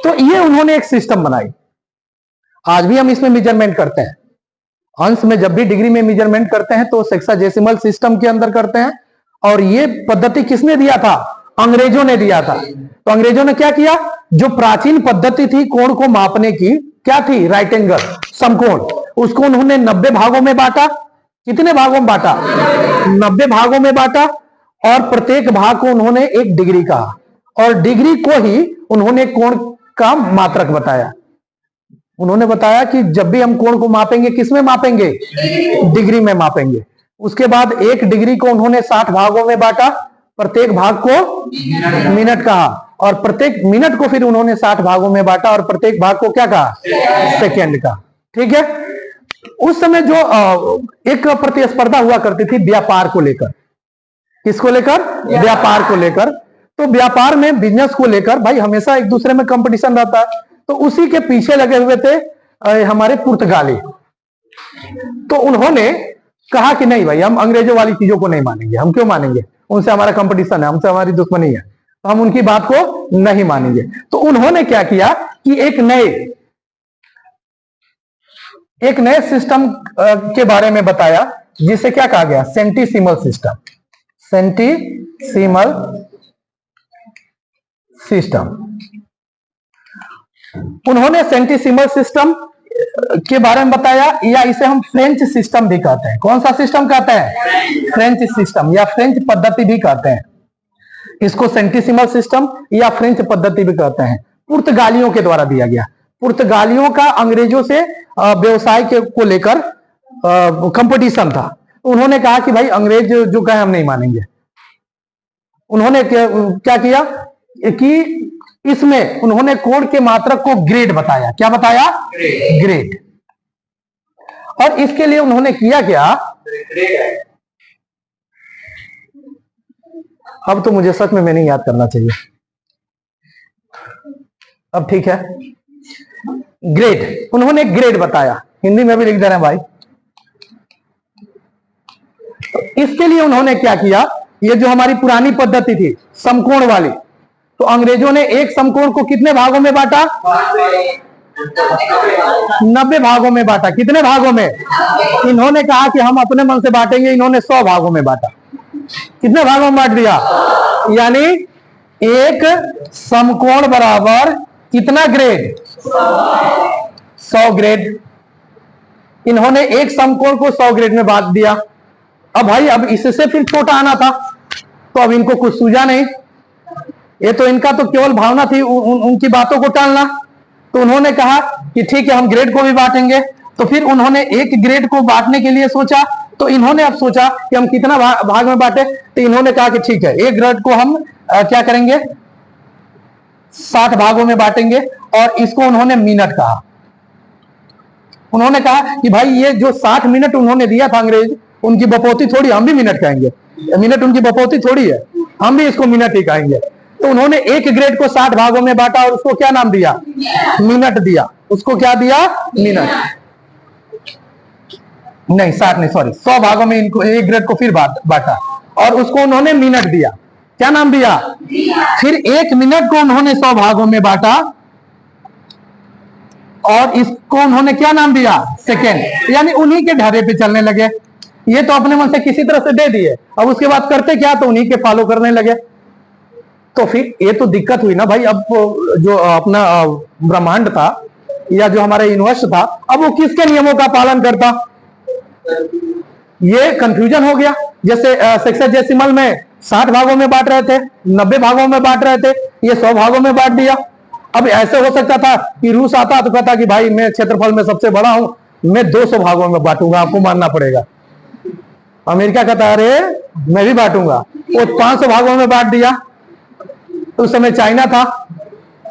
तो ये उन्होंने एक सिस्टम बनाई। आज भी हम इसमें मेजरमेंट करते हैं, अंश में जब भी डिग्री में मेजरमेंट करते हैं तो सेक्साडेसिमल सिस्टम के अंदर करते हैं। और ये पद्धति किसने दिया था? अंग्रेजों ने दिया था। तो अंग्रेजों ने क्या किया? जो प्राचीन पद्धति थी कोण को मापने की, क्या थी? राइट एंगल, समकोण, उसको उन्होंने 90 भागों में बांटा। कितने भागों में बांटा? 90 भागों में बांटा, और प्रत्येक भाग को उन्होंने 1 डिग्री कहा, और डिग्री को ही उन्होंने कोण का मात्रक बताया। उन्होंने बताया कि जब भी हम कोण को मापेंगे, किस में मापेंगे? डिग्री में मापेंगे। उसके बाद 1 डिग्री को उन्होंने 60 भागों में बांटा, प्रत्येक भाग को मिनट कहा, और प्रत्येक मिनट को फिर उन्होंने 60 भागों में बांटा, और प्रत्येक भाग को क्या कहा? सेकेंड का। ठीक है। उस समय जो एक प्रतिस्पर्धा हुआ करती थी व्यापार को लेकर। किसको लेकर? व्यापार को लेकर। तो व्यापार में, बिजनेस को लेकर भाई हमेशा एक दूसरे में कंपटीशन रहता है। तो उसी के पीछे लगे हुए थे हमारे पुर्तगाली। तो उन्होंने कहा कि नहीं भाई, हम अंग्रेजों वाली चीजों को नहीं मानेंगे। हम क्यों मानेंगे? उनसे हमारा कंपटीशन है, हमसे हमारी दुश्मनी है, तो हम उनकी बात को नहीं मानेंगे। तो उन्होंने क्या किया कि एक नए सिस्टम के बारे में बताया, जिसे क्या कहा गया? सेंटीसिमल सिस्टम। सेंटीसिमल सिस्टम। उन्होंने सेंटीसिमल सिस्टम के बारे में बताया, या इसे हम फ्रेंच सिस्टम भी कहते हैं। कौन सा सिस्टम कहते हैं? फ्रेंच सिस्टम, या फ्रेंच पद्धति भी कहते हैं। इसको सेंटीसिमल सिस्टम या फ्रेंच पद्धति भी कहते हैं। पुर्तगालियों के द्वारा दिया गया। पुर्तगालियों का अंग्रेजों से व्यवसाय को लेकर कंपटीशन था। उन्होंने कहा कि भाई अंग्रेज जो कहे हम नहीं मानेंगे। उन्होंने क्या किया कि इसमें उन्होंने कोण के मात्रक को ग्रेड बताया। क्या बताया? ग्रेड। और इसके लिए उन्होंने किया क्या? अब तो मुझे सच में नहीं याद करना चाहिए। अब ठीक है। ग्रेड, उन्होंने ग्रेड बताया। हिंदी में भी लिख दे रहे हैं भाई। तो इसके लिए उन्होंने क्या किया? ये जो हमारी पुरानी पद्धति थी समकोण वाली, तो अंग्रेजों ने एक समकोण को कितने भागों में बांटा? 90 भागों में बांटा। कितने भागों में? इन्होंने कहा कि हम अपने मन से बांटेंगे, इन्होंने 100 भागों में बांटा। कितने भागों में बांट दिया? यानी एक समकोण बराबर कितना ग्रेड? 100 ग्रेड। इन्होंने एक समकोण को 100 ग्रेड में बांट दिया। अब भाई अब इससे फिर छोटा आना था, तो अब इनको कुछ सूझा नहीं। ये तो इनका तो केवल भावना थी उनकी बातों को टालना। तो उन्होंने कहा कि ठीक है, हम ग्रेड को भी बांटेंगे। तो फिर उन्होंने एक ग्रेड को बांटने के लिए सोचा। तो इन्होंने अब सोचा कि हम कितना भाग में बांटे। तो इन्होंने कहा कि ठीक है, एक ग्रेड को हम क्या करेंगे? 60 भागों में बांटेंगे। और इसको उन्होंने मिनट कहा। उन्होंने कहा कि भाई ये जो 60 मिनट उन्होंने दिया था अंग्रेज, उनकी बपौती थोड़ी, हम भी मिनट कहेंगे। मिनट उनकी बपौती थोड़ी है, हम भी इसको मिनट ही कहेंगे। तो उन्होंने एक ग्रेड को 60 भागों में बांटा और उसको क्या नाम दिया? मिनट दिया। उसको क्या दिया? मिनट। नहीं 60 नहीं, सॉरी, 100 भागों में इनको एक ग्रेड को फिर बांटा और उसको उन्होंने मिनट दिया। क्या नाम दिया? फिर एक मिनट को उन्होंने 100 भागों में बांटा और इसको उन्होंने क्या नाम दिया? सेकेंड। यानी उन्हीं के ढारे पे चलने लगे। ये तो अपने मन से किसी तरह से दे दिए, अब उसके बाद करते क्या? तो उन्हीं के फॉलो करने लगे। तो फिर ये तो दिक्कत हुई ना भाई। अब जो अपना ब्रह्मांड था या जो हमारा यूनिवर्स था, अब वो किसके नियमों का पालन करता? ये कंफ्यूजन हो गया। जैसे सेक्साडेसिमल में 60 भागों में बांट रहे थे, 90 भागों में बांट रहे थे, ये 100 भागों में बांट दिया। अब ऐसे हो सकता था कि रूस आता तो कहता कि भाई मैं क्षेत्रफल में सबसे बड़ा हूं, मैं 200 भागों में बांटूंगा, आपको मानना पड़ेगा। अमेरिका कहता अरे मैं भी बांटूंगा, वो 500 भागों में बांट दिया। उस समय चाइना था,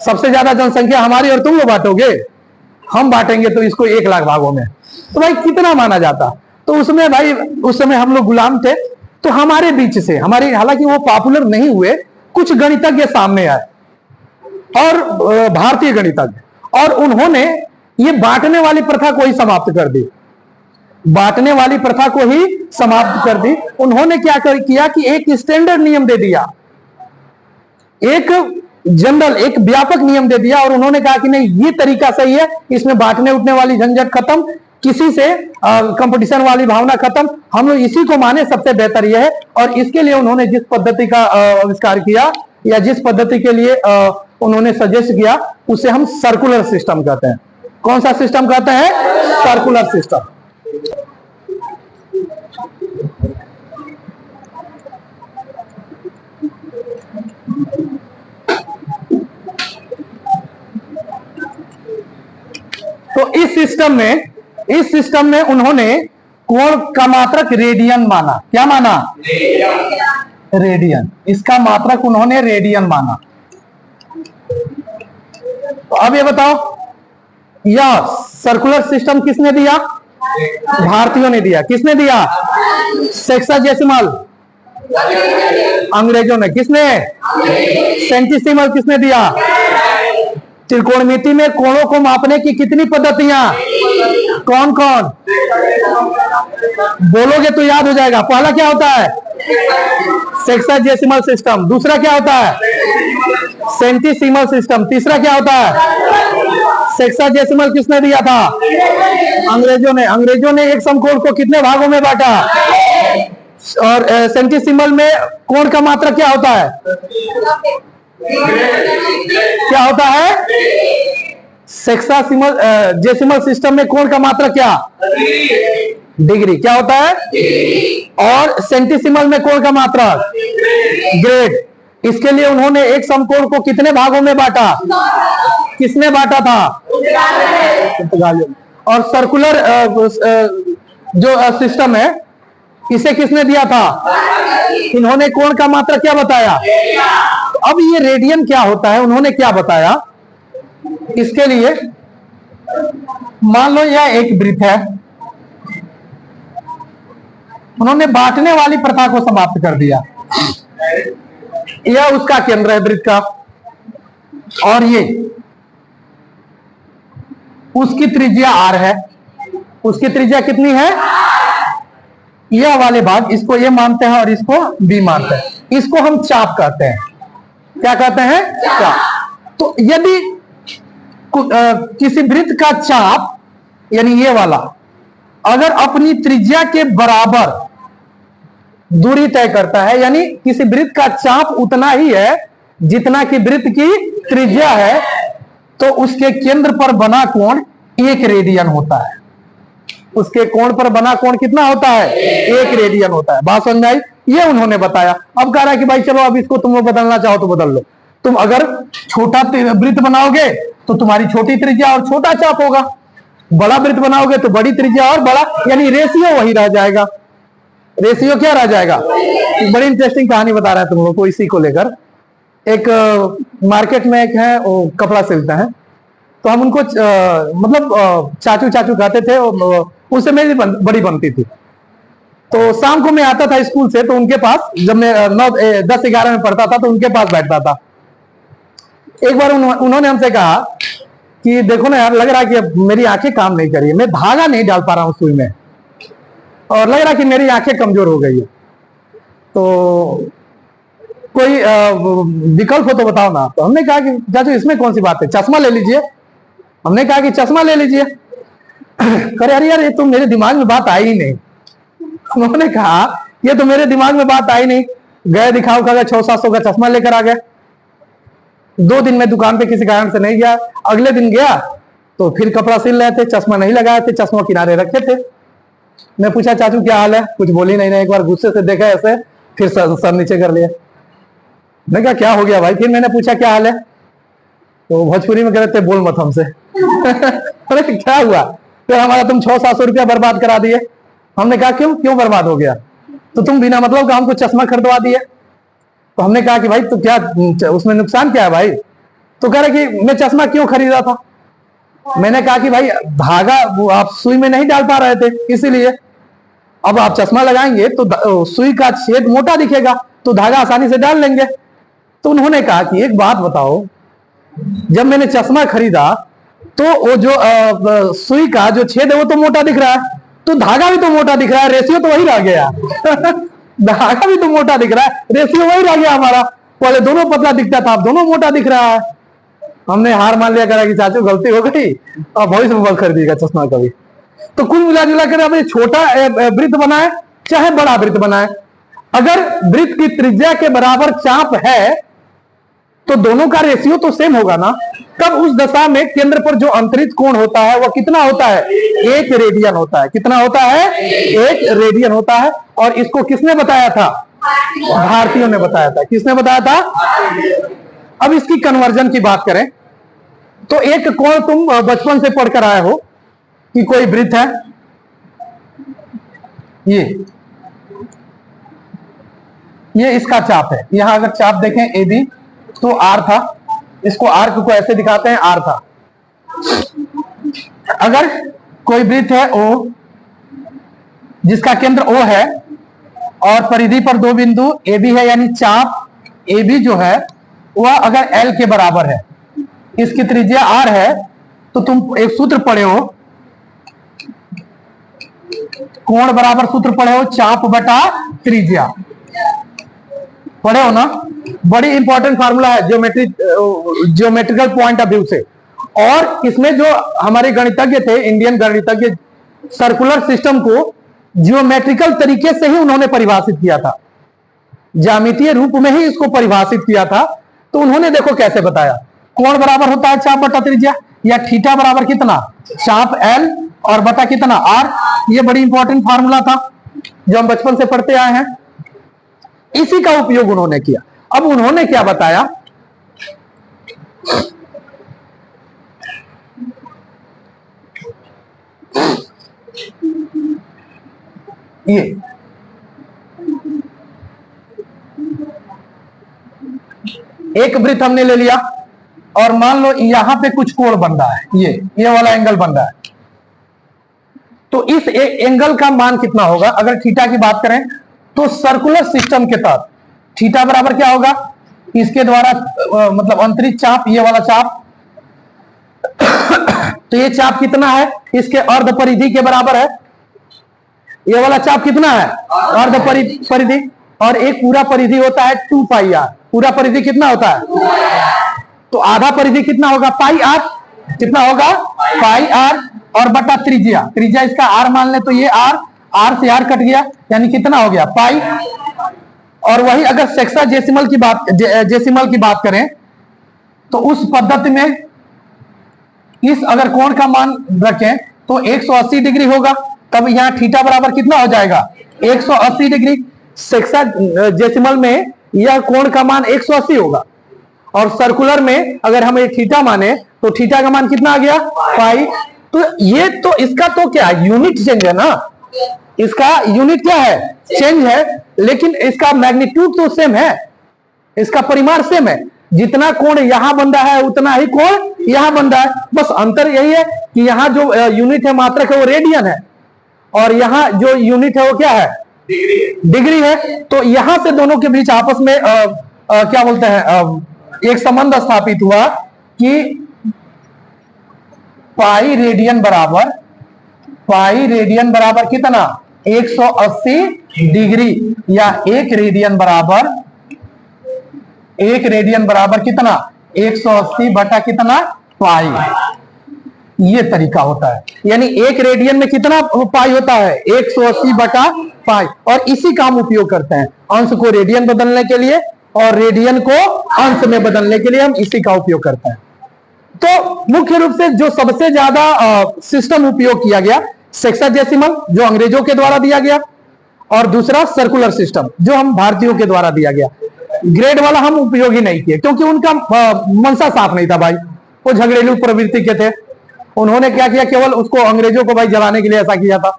सबसे ज्यादा जनसंख्या हमारी और तुम लोग बांटोगे, हम बांटेंगे तो इसको 1 लाख भागों में। तो भाई कितना माना जाता? तो उसमें भाई उस समय हम लोग गुलाम थे। तो हमारे बीच से हमारी, हालांकि वो पॉपुलर नहीं हुए, कुछ गणितज्ञ सामने आए और भारतीय गणितज्ञ, और उन्होंने ये बांटने वाली प्रथा को ही समाप्त कर दी। बांटने वाली प्रथा को ही समाप्त कर दी। उन्होंने क्या किया कि एक स्टैंडर्ड नियम दे दिया, एक जनरल, एक व्यापक नियम दे दिया। और उन्होंने कहा कि नहीं ये तरीका सही है, इसमें बांटने उठने वाली झंझट खत्म, किसी से कंपटीशन वाली भावना खत्म, हम लोग इसी को माने, सबसे बेहतर यह है। और इसके लिए उन्होंने जिस पद्धति का आविष्कार किया या जिस पद्धति के लिए उन्होंने सजेस्ट किया, उसे हम सर्कुलर सिस्टम कहते हैं। कौन सा सिस्टम कहते हैं? Circular system. तो इस सिस्टम में उन्होंने कोण का मात्रक रेडियन माना। क्या माना? रेडियन। इसका मात्रक उन्होंने रेडियन माना। तो अब ये बताओ, यह सर्कुलर सिस्टम किसने दिया? भारतीयों ने दिया। किसने दिया? सेक्साडेसिमल अंग्रेजों ने। किसने? सेंटिसिमल किसने दिया? त्रिकोणमिति में कोणों को मापने की कितनी पद्धतियां? कौन कौन? बोलोगे तो याद हो जाएगा। पहला क्या होता है? Sexagesimal system. दूसरा क्या होता है? सेंटिसिमल सिस्टम। तीसरा क्या होता है? सेक्साडेसिमल किसने दिया था? अंग्रेजों ने। अंग्रेजों ने एक समकोण को कितने भागों में बांटा? और सेंटिसिमल में कोण का मात्रक क्या होता है? क्या होता है? सेक्सासिमल डेसिमल सिस्टम में कोण का मात्रक क्या? डिग्री। क्या होता है? और सेंटिसिमल में कोण का मात्रक? ग्रेड। इसके लिए उन्होंने एक समकोण को कितने भागों में बांटा? किसने बांटा था? और सर्कुलर जो सिस्टम है, इसे किसने दिया था? इन्होंने कोण का मात्रक क्या बताया? तो अब ये रेडियन क्या होता है उन्होंने क्या बताया? इसके लिए मान लो यह एक वृत्त है, उन्होंने बांटने वाली प्रथा को समाप्त कर दिया। यह उसका केंद्र है वृत्त का, और ये उसकी त्रिज्या r है। उसकी त्रिज्या कितनी है? यह वाले भाग, इसको ए मानते हैं और इसको बी मानते हैं, इसको हम चाप कहते हैं। क्या कहते हैं? चाप। तो यदि किसी वृत्त का चाप, यानी ये वाला, अगर अपनी त्रिज्या के बराबर दूरी तय करता है, यानी किसी वृत्त का चाप उतना ही है जितना कि वृत्त की त्रिज्या है, तो उसके केंद्र पर बना कोण 1 रेडियन होता है। उसके कोण पर बना कोण कितना होता है? 1 रेडियन होता है। बात समझ आई? ये उन्होंने बताया। अब कह रहा है कि भाई चलो अब इसको तुम लोग बदलना चाहो तो बदल लो। तुम अगर छोटा वृत्त बनाओगे तो तुम्हारी छोटी त्रिज्या और छोटा चाप होगा, बड़ा वृत्त बनाओगे तो बड़ी त्रिज्या और बड़ा, यानी रेशियो वही रह जाएगा। रेशियो क्या रह जाएगा? बड़ी इंटरेस्टिंग कहानी बता रहा है तुम लोग को इसी को लेकर। एक मार्केट में एक है, वो कपड़ा सिलते हैं, तो हम उनको मतलब चाचू चाचू कहते थे। उससे मेरी बड़ी बनती थी। तो शाम को मैं आता था स्कूल से, तो उनके पास, जब मैं 10-11 में पढ़ता था, तो उनके पास बैठता था। एक बार उन्होंने हमसे कहा कि देखो ना यार, लग रहा है कि अब मेरी आंखें काम नहीं कर रही है, मैं धागा नहीं डाल पा रहा हूं सुई में, और लग रहा है कि मेरी आंखें कमजोर हो गई है। तो कोई विकल्प हो तो बताओ ना। तो हमने कहा कि चाचू इसमें कौन सी बात है, चश्मा ले लीजिए। हमने कहा कि चश्मा ले लीजिए। करे अरे यार, ये तो मेरे दिमाग में बात आई ही नहीं। उन्होंने कहा ये तो मेरे दिमाग में बात आई नहीं। गए दिखाओ का 600-700 का चश्मा लेकर आ गए। 2 दिन में दुकान पे किसी कारण से नहीं गया। अगले दिन गया तो फिर कपड़ा सिल रहे थे, चश्मा नहीं लगाए थे, चश्मा किनारे रखे थे। मैं पूछा चाचू क्या हाल है? कुछ बोली नहीं। एक बार गुस्से से देखा ऐसे, फिर सर नीचे कर लिया। मैं कहा क्या हो गया भाई? फिर मैंने पूछा क्या हाल है, तो भोजपुरी में कह रहे थे बोल मत हमसे। अरे क्या हुआ? तो हमारा तुम 600-700 रुपया बर्बाद करा दिए। हमने कहा क्यों क्यों बर्बाद हो गया? तो तुम बिना मतलब का हमको चश्मा खरीदवा दिए। तो हमने कहा कि भाई तो क्या उसमें नुकसान क्या है भाई? तो कह रहे कि मैं चश्मा क्यों खरीदा था। मैंने कहा कि भाई धागा आप सुई में नहीं डाल पा रहे थे, इसीलिए। अब आप चश्मा लगाएंगे तो सुई का छेद मोटा दिखेगा, तो धागा आसानी से डाल लेंगे। तो उन्होंने कहा कि एक बात बताओ, जब मैंने चश्मा खरीदा तो वो जो सुई का जो छेद है वो तो मोटा दिख रहा है, तो धागा भी तो मोटा दिख रहा है, रेशियो तो वही रह गया। धागा भी तो मोटा दिख रहा है, रेशियो वही रह गया हमारा। पहले दोनों पतला दिखता था, अब दोनों मोटा दिख रहा है। हमने हार मान लिया, करा कि चाचू गलती हो गई, अब भविष्य में मत खरीदिएगा चश्मा कभी। तो कुल मिला जुला कर अब छोटा वृत्त बनाए चाहे बड़ा वृत्त बनाए, अगर वृत्त की त्रिज्या के बराबर चाप है तो दोनों का रेशियो तो सेम होगा ना। तब उस दशा में केंद्र पर जो अंतरित कोण होता है वह कितना होता है? 1 रेडियन होता है। कितना होता है? 1 रेडियन होता है। और इसको किसने बताया था? भारतीयों ने बताया था। किसने बताया था? अब इसकी कन्वर्जन की बात करें तो एक कोण तुम बचपन से पढ़कर आए हो कि कोई वृत्त है, ये इसका चाप है। यहां अगर चाप देखें ए बी, तो आर था, इसको आर्क को ऐसे दिखाते हैं, आर था। अगर कोई वृत्त है ओ, जिसका केंद्र ओ है और परिधि पर 2 बिंदु ए बी है, यानी चाप ए बी जो है वह अगर एल के बराबर है, इसकी त्रिज्या आर है, तो तुम एक सूत्र पढ़े हो, कोण बराबर सूत्र पढ़े हो, चाप बटा त्रिज्या पढ़े हो ना। बड़ी इंपॉर्टेंट फार्मूला है ज्योमेट्रिकल पॉइंट ऑफ व्यू से। और इसमें जो हमारे गणितज्ञ थे, इंडियन गणितज्ञ, सर्कुलर सिस्टम को जियोमेट्रिकल तरीके से ही उन्होंने परिभाषित किया था, ज्यामितीय रूप में ही इसको परिभाषित किया था। तो उन्होंने देखो कैसे बताया, कोण बराबर होता है चाप बटा त्रिज्या, या थीटा बराबर कितना? चाप एल और बटा कितना? आर। ये बड़ी इंपॉर्टेंट फार्मूला था जो हम बचपन से पढ़ते आए हैं, इसी का उपयोग उन्होंने किया। अब उन्होंने क्या बताया, ये एक वृत्त हमने ले लिया और मान लो यहां पे कुछ कोण बन रहा है, ये वाला एंगल बन रहा है। तो इस एंगल का मान कितना होगा? अगर थीटा की बात करें तो सर्कुलर सिस्टम के तहत थीटा बराबर क्या होगा? इसके द्वारा मतलब अंतरिक्ष चाप, ये वाला चाप, तो ये चाप कितना है? इसके अर्ध परिधि के बराबर है। ये वाला चाप कितना है, अर्ध परिधि, और एक पूरा परिधि होता है 2 पाई आर। पूरा परिधि कितना होता है, तो आधा परिधि कितना होगा, पाई आर। कितना होगा, पाई आर, और बटा त्रिज्या, त्रिज्या इसका आर मान ले तो ये आर से आर कट गया, यानी कितना हो गया, पाई। और वही अगर सेक्साडेसिमल की बात करें तो उस पद्धति में इस अगर कोण का मान रखें तो 180 डिग्री होगा, तब यहाँ थीटा बराबर कितना हो जाएगा, 180 डिग्री। सेक्साडेसिमल में यह कोण का मान 180 होगा, और सर्कुलर में अगर हम एक थीटा माने तो थीटा का मान कितना आ गया, पाई। तो ये तो इसका तो क्या यूनिट चेंज है ना, इसका यूनिट क्या है, चेंज है, लेकिन इसका मैग्नीट्यूड तो सेम है, इसका परिमाण सेम है। जितना कोण यहां बंधा है उतना ही कोण यहां बंधा है, बस अंतर यही है कि यहां जो यूनिट है मात्रक है वो रेडियन है, और यहां जो यूनिट है वो क्या है, डिग्री है। तो यहां से दोनों के बीच आपस में क्या बोलते हैं, एक संबंध स्थापित हुआ कि पाई रेडियन बराबर कितना, 180 डिग्री, या एक रेडियन बराबर कितना, 180 बटा कितना, पाई। ये तरीका होता है, यानी एक रेडियन में कितना पाई होता है, 180 बटा पाई। और इसी का हम उपयोग करते हैं अंश को रेडियन बदलने के लिए, और रेडियन को अंश में बदलने के लिए हम इसी का उपयोग करते हैं। तो मुख्य रूप से जो सबसे ज्यादा सिस्टम उपयोग किया गया, सेक्साडेसिमल जो अंग्रेजों के द्वारा दिया गया, और दूसरा सर्कुलर सिस्टम जो हम भारतीयों के द्वारा दिया गया। ग्रेड वाला हम उपयोग ही नहीं किए, क्योंकि उनका मनसा साफ नहीं था भाई, वो झगड़ेलू प्रवृत्ति के थे। उन्होंने क्या किया, केवल उसको अंग्रेजों को भाई जलाने के लिए ऐसा किया था।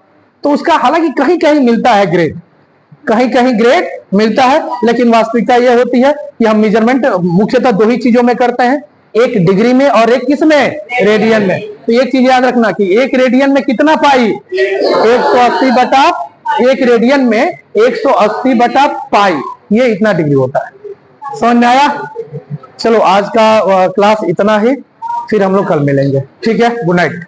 तो उसका हालांकि कहीं कहीं मिलता है ग्रेड, कहीं कहीं ग्रेड मिलता है, लेकिन वास्तविकता यह होती है कि हम मेजरमेंट मुख्यतः दो ही चीजों में करते हैं, एक डिग्री में और एक किसमें, रेडियन में। तो एक चीज याद रखना कि एक रेडियन में कितना पाई, 180 बटा, एक रेडियन में 180 बटा पाई, ये इतना डिग्री होता है। समझ में आया? चलो आज का क्लास इतना ही, फिर हम लोग कल मिलेंगे, ठीक है, गुड नाइट।